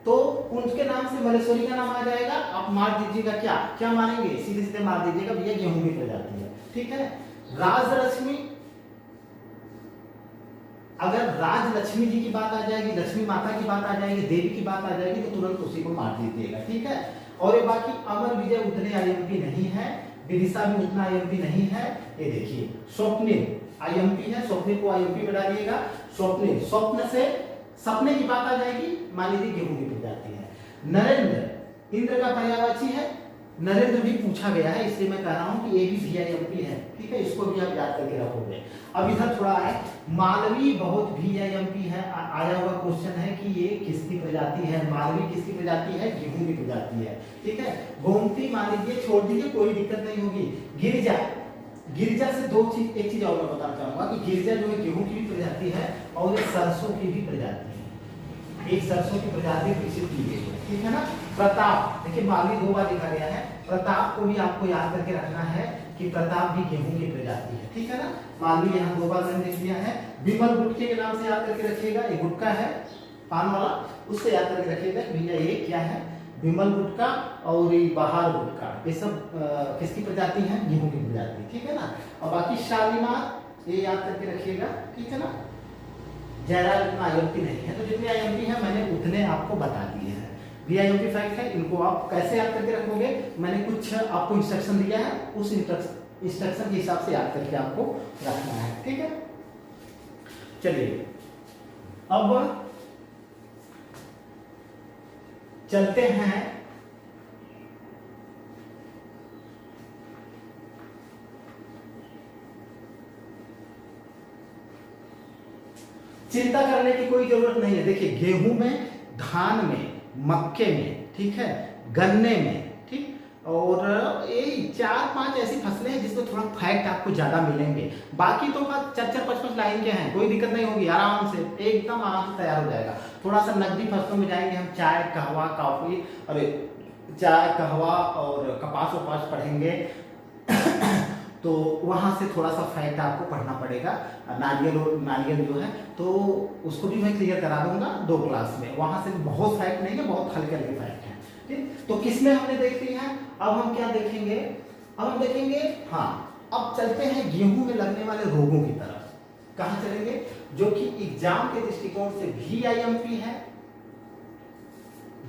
तो उनके नाम से मलेश्वरी का नाम आ जाएगा। आप मार दीजिएगा, क्या क्या मारेंगे, सीधे सीधे मार दीजिएगा, भैया गेहूं की प्रजाति है, ठीक है। राजलक्ष्मी, अगर राजलक्ष्मी जी की बात आ जाएगी, लक्ष्मी माता की बात आ जाएगी, देवी की बात आ जाएगी, तो तुरंत उसी को मार दीजिएगा, ठीक है। और ये बाकी अमर विजय उतने आईएमपी नहीं है, विदिशा भी उतना आईएमपी नहीं है। ये देखिए स्वप्निल आईएमपी है, स्वप्निल को आईएमपी में डालिएगा। स्वप्निल, स्वप्न से सपने की बात आ जाएगी, मान लीजिए गेहूं की प्रजाति है। नरेंद्र, इंद्र का पर्यायवाची है। नरेंद्र भी पूछा गया है, इसलिए मैं कह रहा हूं कि ये भी VIMP है, ठीक है, इसको भी आप याद करके रखोगे। अब इधर थोड़ा है, मालवी बहुत VIMP है, आया हुआ क्वेश्चन है कि ये किसकी प्रजाति है। मालवी किसकी प्रजाति है, गेहूं की प्रजाति है, ठीक है। गोमती मान लीजिए, छोड़ दीजिए, कोई दिक्कत नहीं होगी। गिरिजा, गिरिजा से दो चीज, एक चीज और मैं बताना चाहूंगा कि गिरिजा जो है गेहूं की भी प्रजाति है और सरसों की भी प्रजाति है। एक सरसों की प्रजाति विकसित की गई है, ठीक है ना। प्रताप, देखिए मालवी 2 बार लिखा गया है। प्रताप को भी आपको याद करके रखना है कि प्रताप भी गेहूं की प्रजाति है, ठीक है ना। मालवी यहाँ 2 बार मैंने लिख दिया है। विमल गुटके के नाम से याद करके रखिएगा, ये गुटका है पान वाला, उससे याद करके रखिएगा भैया ये क्या है, विमल गुटका और ये बहार गुटका, ये सब किसकी प्रजाति है, गेहूं की प्रजाति, ठीक है ना। और बाकी शालीमार ये याद करके रखिएगा, ठीक है ना। जयराज उतना आईएमपी नहीं है, तो जितने आईएमपी है मैंने उतने आपको बता दिए हैं। VIMP फैक्ट है, इनको आप कैसे याद करके रखोगे, मैंने कुछ आपको इंस्ट्रक्शन दिया है, उस इंस्ट्रक्शन के हिसाब से याद करके आपको रखना है, ठीक है। चलिए अब चलते हैं चिंता करने की कोई जरूरत नहीं है। देखिए गेहूं में, धान में, मक्के में, ठीक है, गन्ने में, ठीक, और ये 4-5 ऐसी फसलें हैं जिसमें थोड़ा फैक्ट आपको ज्यादा मिलेंगे। बाकी तो 4-5 लाइन के हैं, कोई दिक्कत नहीं होगी, आराम से एकदम आराम से तैयार हो जाएगा। थोड़ा सा नकदी फसलों में जाएंगे हम, चाय, कहवा, कॉफी, अरे चाय, कहवा और कपास वपास पढ़ेंगे तो वहाँ से थोड़ा सा फैक्ट आपको पढ़ना पड़ेगा। नारियल जो है तो उसको भी मैं क्लियर करा दूंगा 2 क्लास में, वहाँ से बहुत फैक्ट नहीं है, बहुत हल्के हल्के फैक्ट हैं, ठीक। तो किसमें हमने देख ली है, अब हम क्या देखेंगे, अब हम देखेंगे, हाँ अब चलते हैं गेहूं में लगने वाले रोगों की तरफ। कहाँ चलेंगे, जो कि एग्जाम के दृष्टिकोण से VIMP है,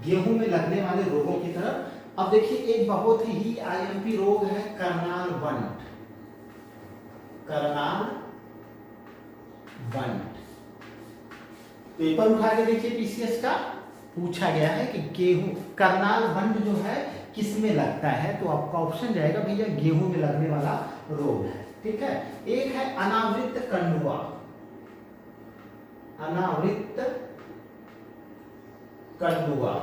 गेहूं में लगने वाले रोगों की तरफ। अब देखिए एक बहुत ही IMP रोग है करनाल बंट। करनाल बंट पेपर उठा के देखिए, PCS का पूछा गया है कि गेहूं करनाल बंट जो है किसमें लगता है, तो आपका ऑप्शन जाएगा भैया गेहूं में लगने वाला रोग है, ठीक है। एक है अनावृत कंडुआ, अनावृत कंडुआ,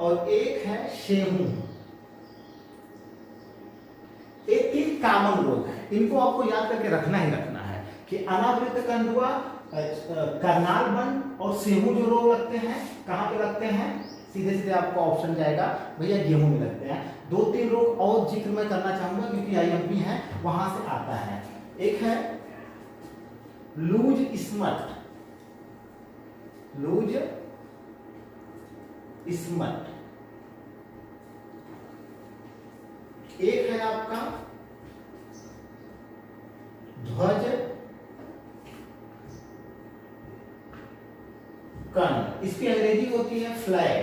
और एक है शेमू। ये 3 कॉमन रोग है, इनको आपको याद करके रखना ही रखना है कि अनावृत कंडुआ, करनाल बंट और सेमू जो रोग लगते हैं, कहाँ पे लगते हैं, सीधे सीधे आपको ऑप्शन जाएगा भैया गेहूं में लगते हैं। 2-3 रोग और जिक्र मैं करना चाहूंगा क्योंकि IMP है, वहां से आता है। एक है लूज स्मट, लूज स्मट। एक है आपका ध्वज कर्ण, इसकी अंग्रेजी होती है flag,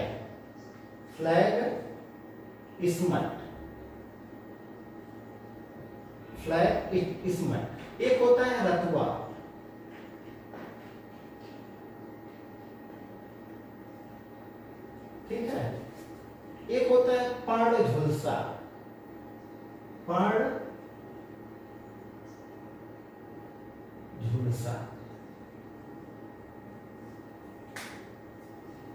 flag smut, flag smut. एक होता है रतुआ, ठीक है। एक होता है पर्ण झुलसा, पर्ण झुलसा।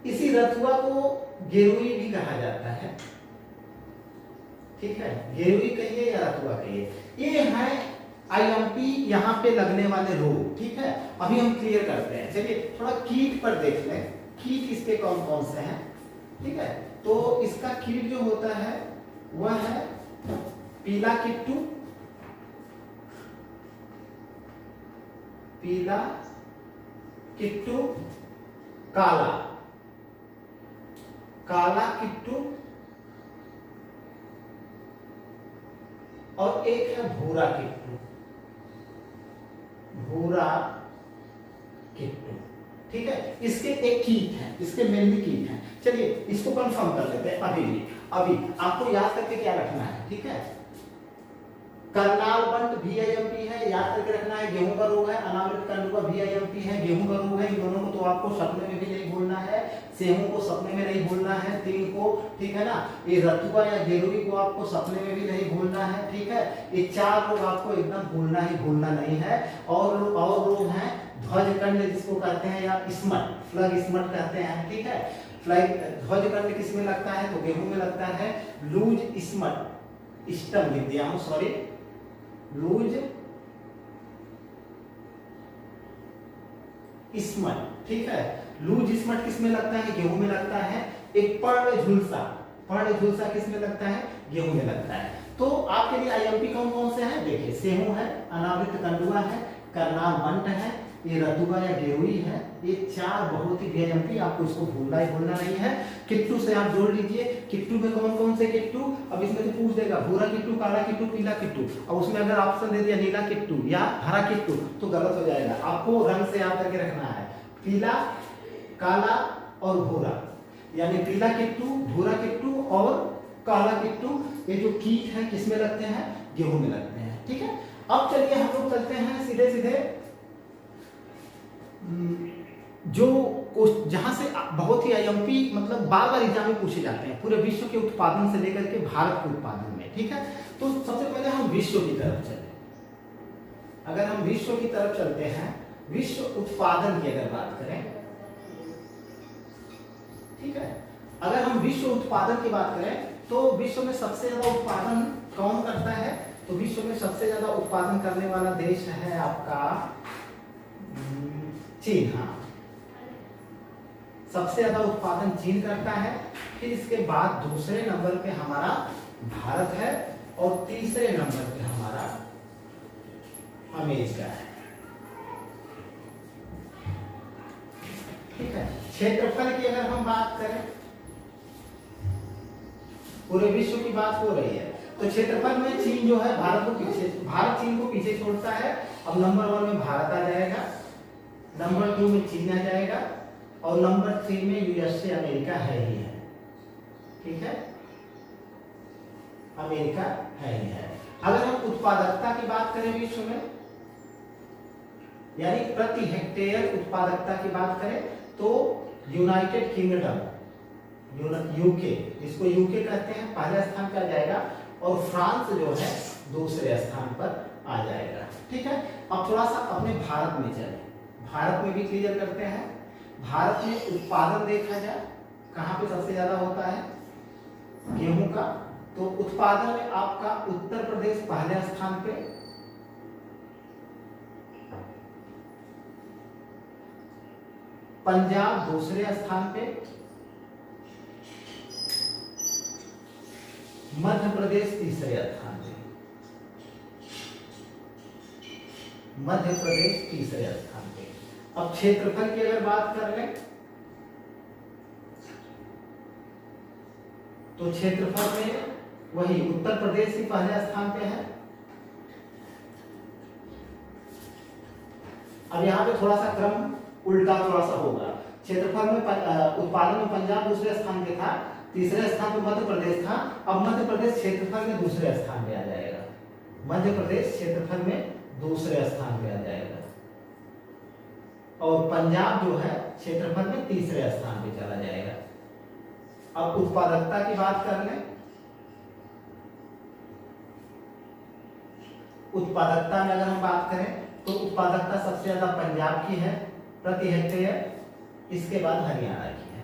इसी रतुआ को गेरुई भी कहा जाता है, ठीक है। गेरुई कहिए या रतुआ कहिए। ये है आईएमपी यहाँ पे लगने वाले रोग, ठीक है। अभी हम क्लियर करते हैं। चलिए थोड़ा कीट पर देख लें, कीट इसके कौन कौन से हैं, ठीक है। तो इसका कीट जो होता है वह है पीला किट्टू, पीला किट्टू, काला, काला किट्टू, और एक है भूरा किट्टू, भूरा किट्टू, ठीक है। इसके एक कीट है, इसके मेनली कीट है। चलिए इसको कंफर्म कर लेते हैं। अभी आपको याद करके क्या रखना है, ठीक है। करनाल बंट VIMP है, याद करके रखना है। गेहूं का रोग है, अनावृत कंडुका VIMP है, गेहूं का रोग है। इन दोनों को तो आपको सपने में भी नहीं भूलना है, सेहू को सपने में नहीं भूलना है, तीन को, ठीक है ना। ये रतुआ या गेरुई को आपको सपने में भी नहीं भूलना है, ठीक है। ये चार रोग आपको एकदम भूलना नहीं है। और रोग हैं ध्वजकंड जिसको कहते हैं, या स्मट, फ्लग स्मट कहते हैं, ठीक है। फ्लैग ध्वजकंड किस में लगता है, तो गेहूं में लगता है। लूज स्मट, स्टम लिख दिया हूं, सॉरी, लूज स्मट, ठीक है। लूज स्मट किस में लगता है, गेहूं में लगता है। एक पर्ण झुलसा, पर्ण झुलसा किस में लगता है, गेहूं में लगता है। तो आपके लिए आईएमपी कौन कौन से हैं, देखिए सेहू है, अनावृत कंडुआ है, करनाल बंट है, ये रतुआ या गेरुई है। ये चार बहुत ही VIMP, आपको इसको भूलना नहीं है। किट्टू से आप जोड़ लीजिए, किट्टू में कौन कौन से किट्टू, अब इसमें तो पूछ देगा भूरा किट्टू, काला किट्टू, पीला किट्टू। अब उसमें अगर ऑप्शन दे दिया नीला किट्टू या हरा किट्टू तो गलत हो जाएगा। आपको रंग से याद करके रखना है, पीला, काला और भूरा, यानी पीला किट्टू, भूरा किट्टू और काला किट्टू। ये जो कीट है किसमें लगते हैं, गेहूं में लगते हैं, ठीक है। अब चलिए हम लोग चलते हैं सीधे जो जहां से बहुत ही आईएमपी मतलब बार एग्जाम में पूछे जाते हैं, पूरे विश्व के उत्पादन से लेकर के भारत के उत्पादन में, ठीक है। तो सबसे पहले हम विश्व की तरफ चले। अगर हम विश्व की तरफ चलते हैं, विश्व उत्पादन की अगर बात करें, ठीक है। अगर हम विश्व उत्पादन की बात करें तो विश्व में सबसे ज्यादा उत्पादन कौन करता है, तो विश्व में सबसे ज्यादा उत्पादन करने वाला देश है आपका चीन। हाँ, सबसे ज्यादा उत्पादन चीन करता है। फिर इसके बाद दूसरे नंबर पे हमारा भारत है और तीसरे नंबर पे हमारा अमेरिका है, ठीक है। क्षेत्रफल की अगर हम बात करें, पूरे विश्व की बात हो रही है, तो क्षेत्रफल में चीन जो है भारत चीन को पीछे छोड़ता है। अब नंबर 1 में भारत आ जाएगा, नंबर 2 में चीन आ जाएगा और नंबर 3 में USA, अमेरिका है ही है, ठीक है। अमेरिका है ही है। अगर हम उत्पादकता की बात करें विश्व में, यानी प्रति हेक्टेयर उत्पादकता की बात करें, तो यूनाइटेड किंगडम, यूके, इसको यूके कहते हैं, पहले स्थान पे आ जाएगा और फ्रांस जो है दूसरे स्थान पर आ जाएगा, ठीक है। अब थोड़ा सा अपने भारत में चले, भारत में भी क्लियर करते हैं। भारत में उत्पादन देखा जाए कहां पे सबसे ज्यादा होता है, गेहूं का, तो उत्पादन में आपका उत्तर प्रदेश पहले स्थान पे, पंजाब दूसरे स्थान पे, मध्य प्रदेश तीसरे स्थान पे, मध्य प्रदेश तीसरे स्थान पे। अब क्षेत्रफल की अगर बात कर लें तो क्षेत्रफल में वही उत्तर प्रदेश ही पहले स्थान पे है। अब यहाँ पे थोड़ा सा क्रम उल्टा थोड़ा सा होगा। क्षेत्रफल में उत्पादन में पंजाब दूसरे स्थान पे था, तीसरे स्थान पे मध्य प्रदेश था। अब मध्य प्रदेश क्षेत्रफल में दूसरे स्थान पे आ जाएगा, मध्य प्रदेश क्षेत्रफल में दूसरे स्थान पे आ जाएगा, और पंजाब जो है क्षेत्रफल में तीसरे स्थान पे चला जाएगा। अब उत्पादकता की बात कर लें, उत्पादकता में अगर हम बात करें तो उत्पादकता सबसे ज्यादा पंजाब की है प्रति हेक्टेयर, इसके बाद हरियाणा की है।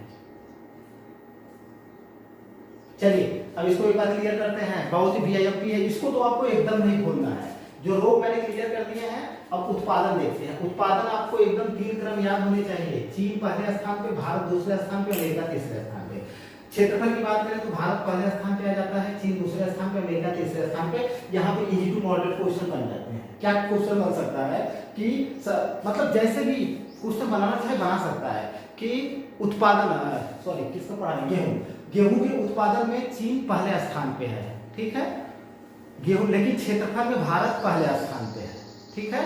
चलिए अब इसको एक बार क्लियर करते हैं। बहुत ही वीआईपी है, इसको तो आपको एकदम नहीं भूलना है। जो रोग मैंने क्लियर कर दिए हैं, अब उत्पादन देखते हैं। उत्पादन आपको एकदम 3 क्रम याद होने चाहिए। चीन पहले स्थान पे, भारत दूसरे स्थान पे, अमेरिका तीसरे स्थान पे। क्षेत्रफल की बात करें तो भारत पहले स्थान पे आ जाता है, चीन दूसरे स्थान पे, अमेरिका तीसरे स्थान पे। यहाँ पे इजी टू मॉडरेट क्वेश्चन बन जाते हैं। क्या क्वेश्चन बन सकता है कि मतलब जैसे भी क्वेश्चन बनाना चाहे बना सकता है कि उत्पादन किसका पढ़ा, गेहूं के उत्पादन में चीन पहले स्थान पे है, ठीक है, गेहूं, लेकिन क्षेत्रफल में भारत पहले स्थान पे है, ठीक है,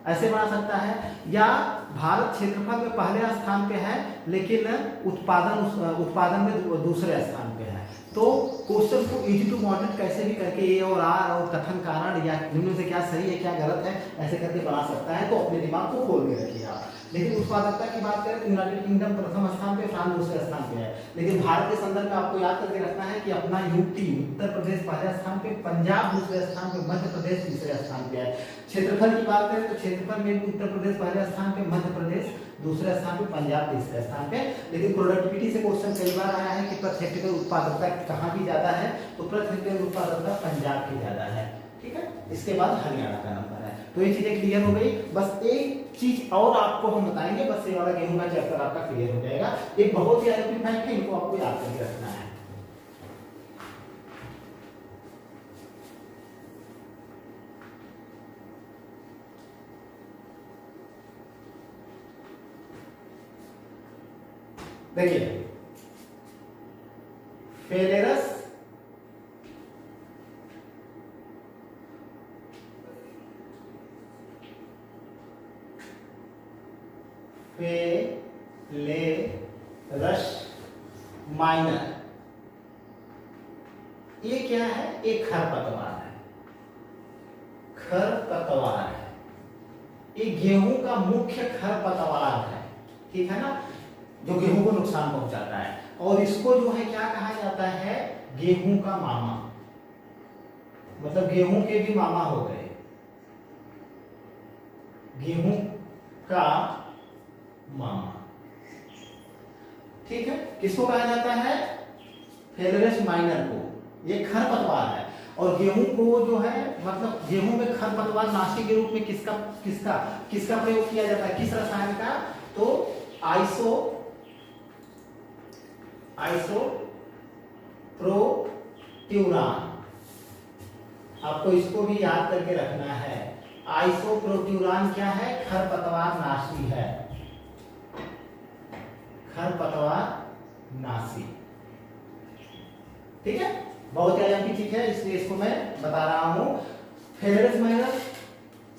ऐसे बना सकता है। या भारत क्षेत्रफल में पहले स्थान पे है लेकिन उत्पादन में दूसरे स्थान पे है। तो क्वेश्चन को इजी टू मॉडरेट कैसे भी करके ए और आर और कथन कारण या निम्न से क्या सही है क्या गलत है ऐसे करके बना सकता है। तो अपने दिमाग को खोल के रखिए आप। लेकिन उत्पादकता की बात करें तो यूनाइटेड किंगडम प्रथम स्थान पे, फ्रांस दूसरे स्थान पे है। लेकिन भारत के संदर्भ में आपको याद करके रखना है कि अपना यूपी उत्तर प्रदेश पहले स्थान पे, पंजाब दूसरे स्थान पे, मध्य प्रदेश तीसरे स्थान पे है। क्षेत्रफल की बात करें तो क्षेत्रफल में उत्तर प्रदेश पहले स्थान पे, मध्य प्रदेश दूसरे स्थान पे, पंजाब तीसरे स्थान पे। लेकिन प्रोडक्टिविटी से क्वेश्चन कई बार आया है कि प्रति हेक्टेयर उत्पादकता कहाँ की ज्यादा है, तो प्रति हेक्टेयर उत्पादकता पंजाब की ज्यादा है, ठीक है। इसके बाद हरियाणा का नंबर है। तो ये चीजें क्लियर हो गई। बस एक चीज और आपको हम बताएंगे, बस ये वाला गेहूं का चैप्टर आपका क्लियर हो जाएगा। एक बहुत ही अहम फैक्ट है, इनको आपको याद करके रखना है। देखिए फेलेरस माइनर, ये क्या है, एक खरपतवार है, खरपतवार है। ये गेहूं का मुख्य खरपतवार है, ठीक है ना, जो गेहूं को नुकसान पहुंचाता है। और इसको जो है क्या कहा जाता है, गेहूं का मामा, मतलब गेहूं के भी मामा हो गए, गेहूं का मामा, ठीक है। किसको कहा जाता है, फेलेरस माइनर को। ये खरपतवार है और गेहूं को जो है मतलब गेहूं में खरपतवार नाशी के रूप में किसका किसका किसका प्रयोग किया जाता है, किस रसायन का, तो आइसोप्रोट्यूरान। आपको इसको भी याद करके रखना है। आइसोप्रोट्यूरान क्या है, खरपतवार नाशी है, खरपतवार नाशी, ठीक है। बहुत ही अहम की चीज है, इसलिए इसको मैं बता रहा हूं। फेलेरस माइनर,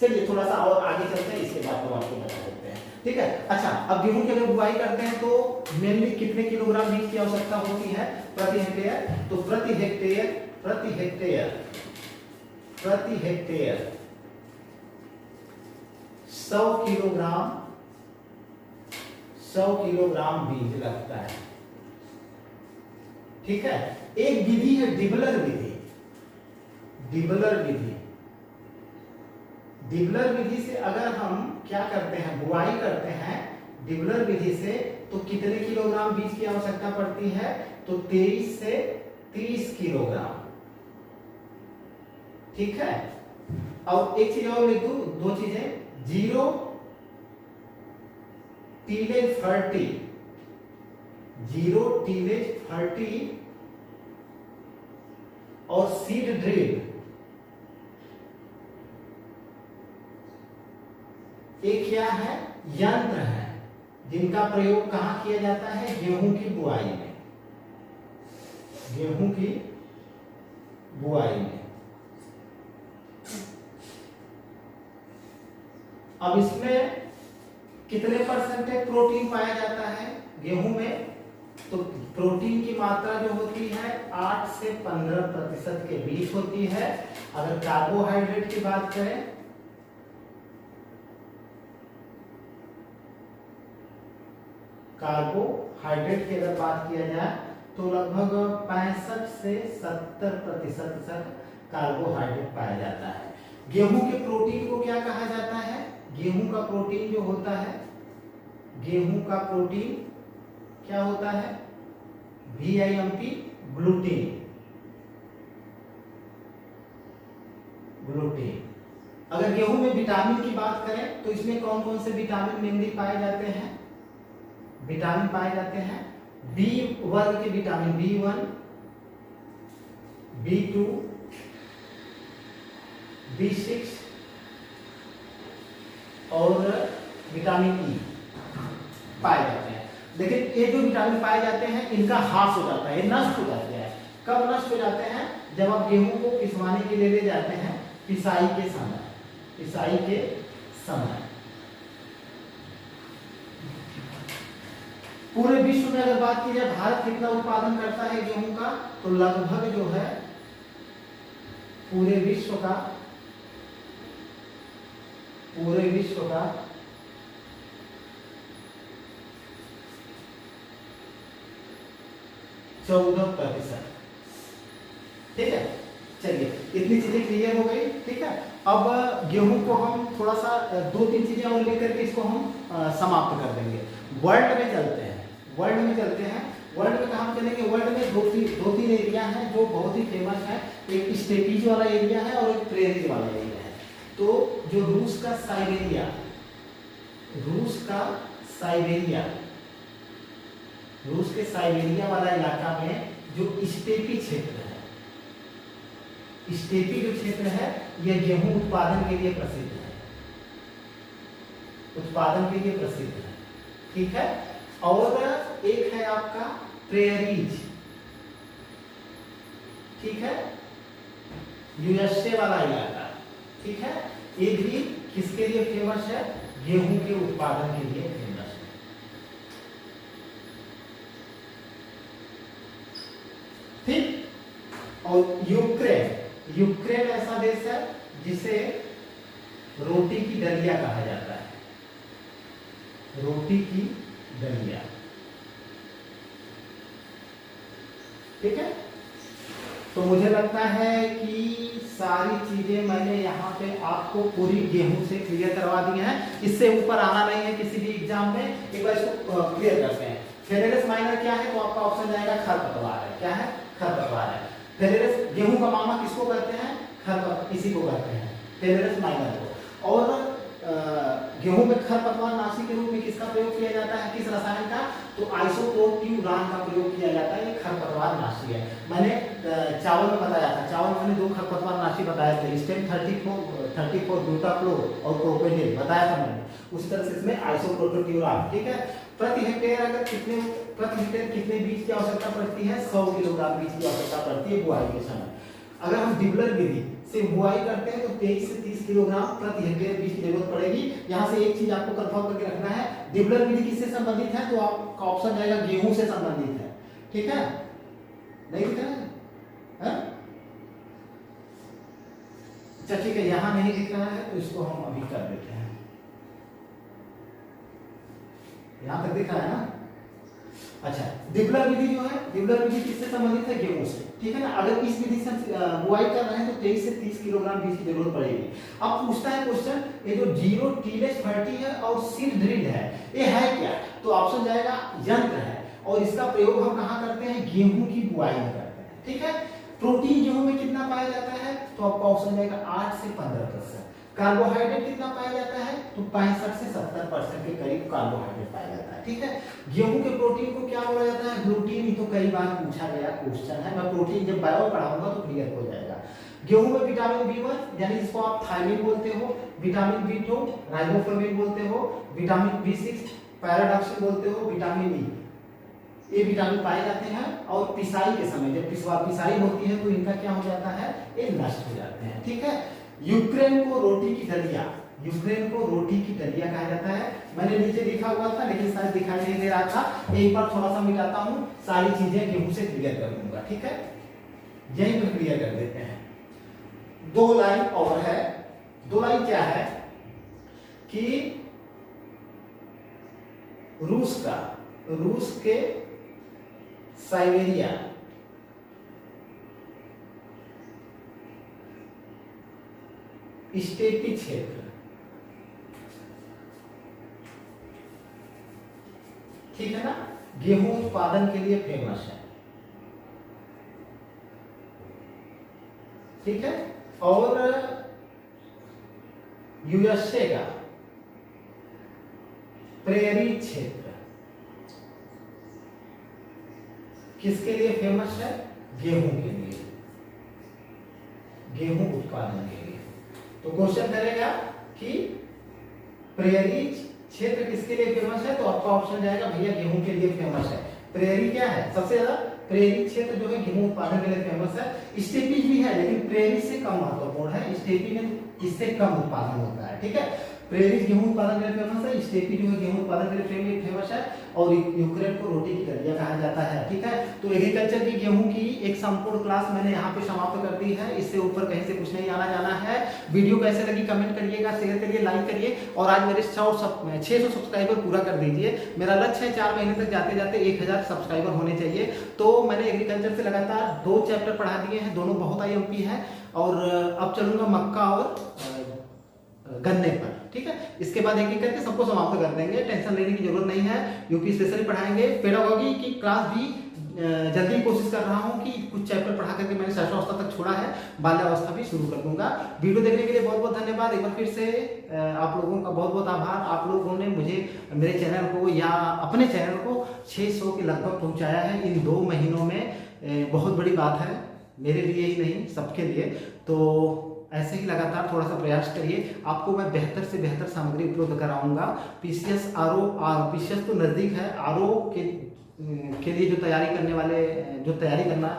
चलिए थोड़ा सा और आगे चलते हैं, इसके बाद तो आपको बता देते हैं, ठीक है। अच्छा, अब गेहूं की अगर बुआई करते हैं तो मेनली कितने किलोग्राम बीज की आवश्यकता होती है प्रति हेक्टेयर, तो प्रति हेक्टेयर 100 किलोग्राम बीज लगता है, ठीक है। एक विधि है डिबलर विधि, डिबलर विधि से अगर हम क्या करते हैं, बुआई करते हैं डिबलर विधि से, तो कितने किलोग्राम बीज की आवश्यकता पड़ती है, तो 23 से 30 किलोग्राम, ठीक है। और एक चीज और लिख दूं, दो चीजें, 0 टीलेज 30 और सीड ड्रिल एक क्या है, यंत्र है जिनका प्रयोग कहाँ किया जाता है, गेहूं की बुआई में, गेहूं की बुआई में। अब इसमें कितने परसेंटेज प्रोटीन पाया जाता है गेहूं में, तो प्रोटीन की मात्रा जो होती है 8 से 15% के बीच होती है। अगर कार्बोहाइड्रेट की बात करें, कार्बोहाइड्रेट की अगर बात किया जाए तो लगभग 65 से 70% तक कार्बोहाइड्रेट पाया जाता है। गेहूं के प्रोटीन को क्या कहा जाता है, गेहूं का प्रोटीन जो होता है, गेहूं का प्रोटीन क्या होता है, VIMP, ग्लूटीन, ग्लूटीन। अगर गेहूं में विटामिन की बात करें तो इसमें कौन कौन से विटामिन मेनली पाए जाते हैं, विटामिन पाए जाते हैं बी वर्ग के विटामिन B1, B2, B6 और विटामिन E पाए जाते हैं। लेकिन ये जो विटामिन पाए जाते हैं इनका ह्रास हो जाता है, नष्ट हो जाते हैं। कब नष्ट हो जाते हैं, जब आप गेहूं को पिसवाने के लिए ले जाते हैं, पिसाई के समय, पिसाई के समय। पूरे विश्व में अगर बात की जाए भारत कितना उत्पादन करता है गेहूं का, तो लगभग जो है पूरे विश्व का 14%। ठीक है, चलिए इतनी चीजें क्लियर हो गई। ठीक है, अब गेहूं को हम थोड़ा सा 2-3 चीजें और लेकर के इसको हम समाप्त कर देंगे। वर्ल्ड में चलते हैं, वर्ल्ड में चलते हैं। वर्ल्ड में कहाँ चलेंगे, वर्ल्ड में दो तीन एरिया हैं जो बहुत ही फेमस है। एक स्टेपीज वाला एरिया है और एक प्रेरीज वाला एरिया है। तो जो रूस का साइबेरिया, रूस के साइबेरिया वाला इलाका में जो स्टेपी क्षेत्र है, स्टेपी जो क्षेत्र है, यह गेहूं उत्पादन के लिए प्रसिद्ध है, उत्पादन के लिए प्रसिद्ध है। ठीक है, और एक है आपका प्रेरीज, ठीक है, USA वाला इलाका। ठीक है, ये भी किसके लिए फेमस है, गेहूं के उत्पादन के लिए फेमस है। ठीक, और यूक्रेन ऐसा देश है जिसे रोटी की दलिया कहा जाता है, रोटी की दलिया। ठीक है, तो मुझे लगता है कि सारी चीजें मैंने यहाँ पे आपको पूरी गेहूं से क्लियर करवा दी हैं। इससे ऊपर आना नहीं है किसी भी एग्जाम में। एक बार इसको क्लियर करते हैं। फेरेरस माइनर क्या है, तो आपका ऑप्शन जाएगा खरपतवार है। क्या है, खरपतवार है। फेरेरस गेहूं का मामा किसको कहते हैं, खरपतवार, इसी को कहते हैं फेरेरस माइनर को। और गेहूं में खरपतवार नाशी के रूप में किसका प्रयोग किया जाता है, किस रसायन का, तो आइसोप्रोट्यूरान का प्रयोग किया जाता है। ये खरपतवार नाशी है। मैंने चावल में बताया था, चावल मैंने 2 खरपतवार नाशी बताए थे, स्टेम 34 ब्यूटाक्लोर और प्रोपेनिल बताया था मैंने। उसी तरह से इसमें आइसोप्रोट्यूरान। ठीक है, प्रति हेक्टेयर अगर कितने बीज की आवश्यकता पड़ती है, 100 किलोग्राम बीज की आवश्यकता पड़ती है बुआई के समय। अगर हम डिबलर विधि से बुआई करते हैं तो 23 से 30 किलोग्राम प्रति हेक्टेयर बीज की जरूरत पड़ेगी। यहाँ से एक चीज आपको कंफर्म करके रखना है, डिबलर विधि किससे संबंधित है, तो आपका ऑप्शन जाएगा गेहूं से संबंधित है। ठीक है, नहीं दिख रहा है? अच्छा ठीक है, यहाँ नहीं दिख रहा है तो इसको हम अभी कर देते हैं। यहाँ तक दिख रहा है ना? अच्छा, डिबलर विधि जो है, डिबलर विधि किससे संबंधित है, गेहूं से। ठीक है ना, अगर इस विधि से बुआई कर रहे हैं तो 23 से 30 किलोग्राम बीज की जरूरत पड़ेगी। अब पूछता है क्वेश्चन, ये जो 0 टीलेज फर्टी है और सीड ड्रिल है, ये है क्या, तो ऑप्शन जाएगा यंत्र है। और इसका प्रयोग हम कहाँ करते हैं, गेहूं की बुआई में करते हैं। ठीक है, प्रोटीन गेहूं में कितना पाया जाता है, तो आपका ऑप्शन जाएगा 8 से 15%। कार्बोहाइड्रेट कितना पाया जाता है, तो 65 से 70% के करीब कार्बोहाइड्रेट पाया जाता है। ठीक है, गेहूं के प्रोटीन को क्या बोला जाता है, ग्लूटीन। तो कई बार पूछा गया क्वेश्चन है, मैं प्रोटीन जब बायो पढ़ाऊंगा तो क्लियर हो जाएगा। गेहूं में विटामिन B1 यानी जिसको आप थायमिन बोलते हो, विटामिन B2 राइबोफ्लाविन बोलते हो, विटामिन B6 पैराडॉक्सिन बोलते हो, विटामिन E, ये विटामिन पाए जाते हैं। और पिसाई के समय जब पिसाई होती है तो इनका क्या हो जाता है, ये नष्ट हो जाते हैं। ठीक है। यूक्रेन को रोटी की दलिया, यूक्रेन को रोटी की दलिया कहा जाता है। मैंने नीचे लिखा हुआ था लेकिन शायद दिखाई नहीं दे रहा था, एक बार थोड़ा सा मिटाता हूँ, सारी चीजें गेहूं से क्लियर कर दूंगा। ठीक है, यही पर क्लियर कर देते हैं। 2 लाइन और है। 2 लाइन क्या है कि रूस के साइबेरिया स्टेपी क्षेत्र, ठीक है ना, गेहूं उत्पादन के लिए फेमस है। ठीक है। और यूएसए का प्रेरी क्षेत्र किसके लिए फेमस है, गेहूं के लिए, गेहूं उत्पादन के लिए। तो क्वेश्चन करेगा कि प्रेरी क्षेत्र किसके लिए फेमस है, तो आपका ऑप्शन जाएगा भैया गेहूं के लिए फेमस है। प्रेरी क्या है, सबसे ज्यादा प्रेरी क्षेत्र जो है गेहूं उत्पादन के लिए फेमस है। स्टेपी भी है लेकिन प्रेरी से कम महत्वपूर्ण है, स्टेपी में इससे कम उत्पादन होता है। ठीक है। प्रेरी गेहूं उत्पादन के लिए फेमस है, स्टेपी जो है गेहूं उत्पादन के लिए फेमस है, और यूक्रेन को रोटी की दलिया कहा जाता है। ठीक है। तो एग्रीकल्चर की गेहूं की एक संपूर्ण क्लास मैंने यहाँ पे समाप्त कर दी है। इससे ऊपर कहीं से कुछ नहीं आना जाना है। वीडियो कैसे लगी कमेंट करिएगा, शेयर करिए, लाइक करिए, और आज मेरे 600 सब्सक्राइबर पूरा कर दीजिए। मेरा लक्ष्य है 4 महीने तक जाते जाते 1000 सब्सक्राइबर होने चाहिए। तो मैंने एग्रीकल्चर से लगातार 2 चैप्टर पढ़ा दिए हैं, दोनों बहुत IMP है, और अब चलूंगा मक्का और गन्ने पर। ठीक है। इसके बाद एक एक करके सबको समाप्त कर देंगे, टेंशन लेने की जरूरत नहीं है। यूपी स्पेशली पढ़ाएंगे। पेडागोगी की क्लास भी जल्दी कोशिश कर रहा हूं कि कुछ चैप्टर पढ़ा करके मैंने 6वीं अवस्था तक छोड़ा है, बाल्यावस्था भी शुरू कर दूंगा। वीडियो देखने के लिए बहुत बहुत धन्यवाद। एक बार फिर से आप लोगों का बहुत बहुत आभार। आप लोगों ने मुझे मेरे चैनल को या अपने चैनल को 600 के लगभग पहुंचाया है इन 2 महीनों में। बहुत बड़ी बात है मेरे लिए ही नहीं, सबके लिए। तो ऐसे ही लगातार थोड़ा सा प्रयास करिए, आपको मैं बेहतर से बेहतर सामग्री उपलब्ध कराऊंगा। PCS RO PCS तो नज़दीक है, RO के लिए जो तैयारी करने वाले, जो तैयारी करना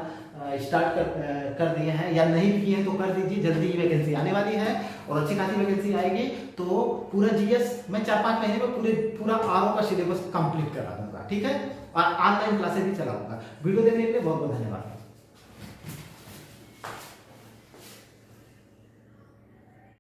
स्टार्ट कर दिए हैं या नहीं किए हैं तो कर दीजिए, जल्दी ही वैकेंसी आने वाली है और अच्छी खासी वैकेंसी आएगी। तो पूरा GS मैं 4-5 महीने में पूरा RO का सिलेबस कंप्लीट करा दूंगा। ठीक है। और ऑनलाइन क्लासेस भी चलाऊंगा। वीडियो देखने के लिए बहुत बहुत धन्यवाद।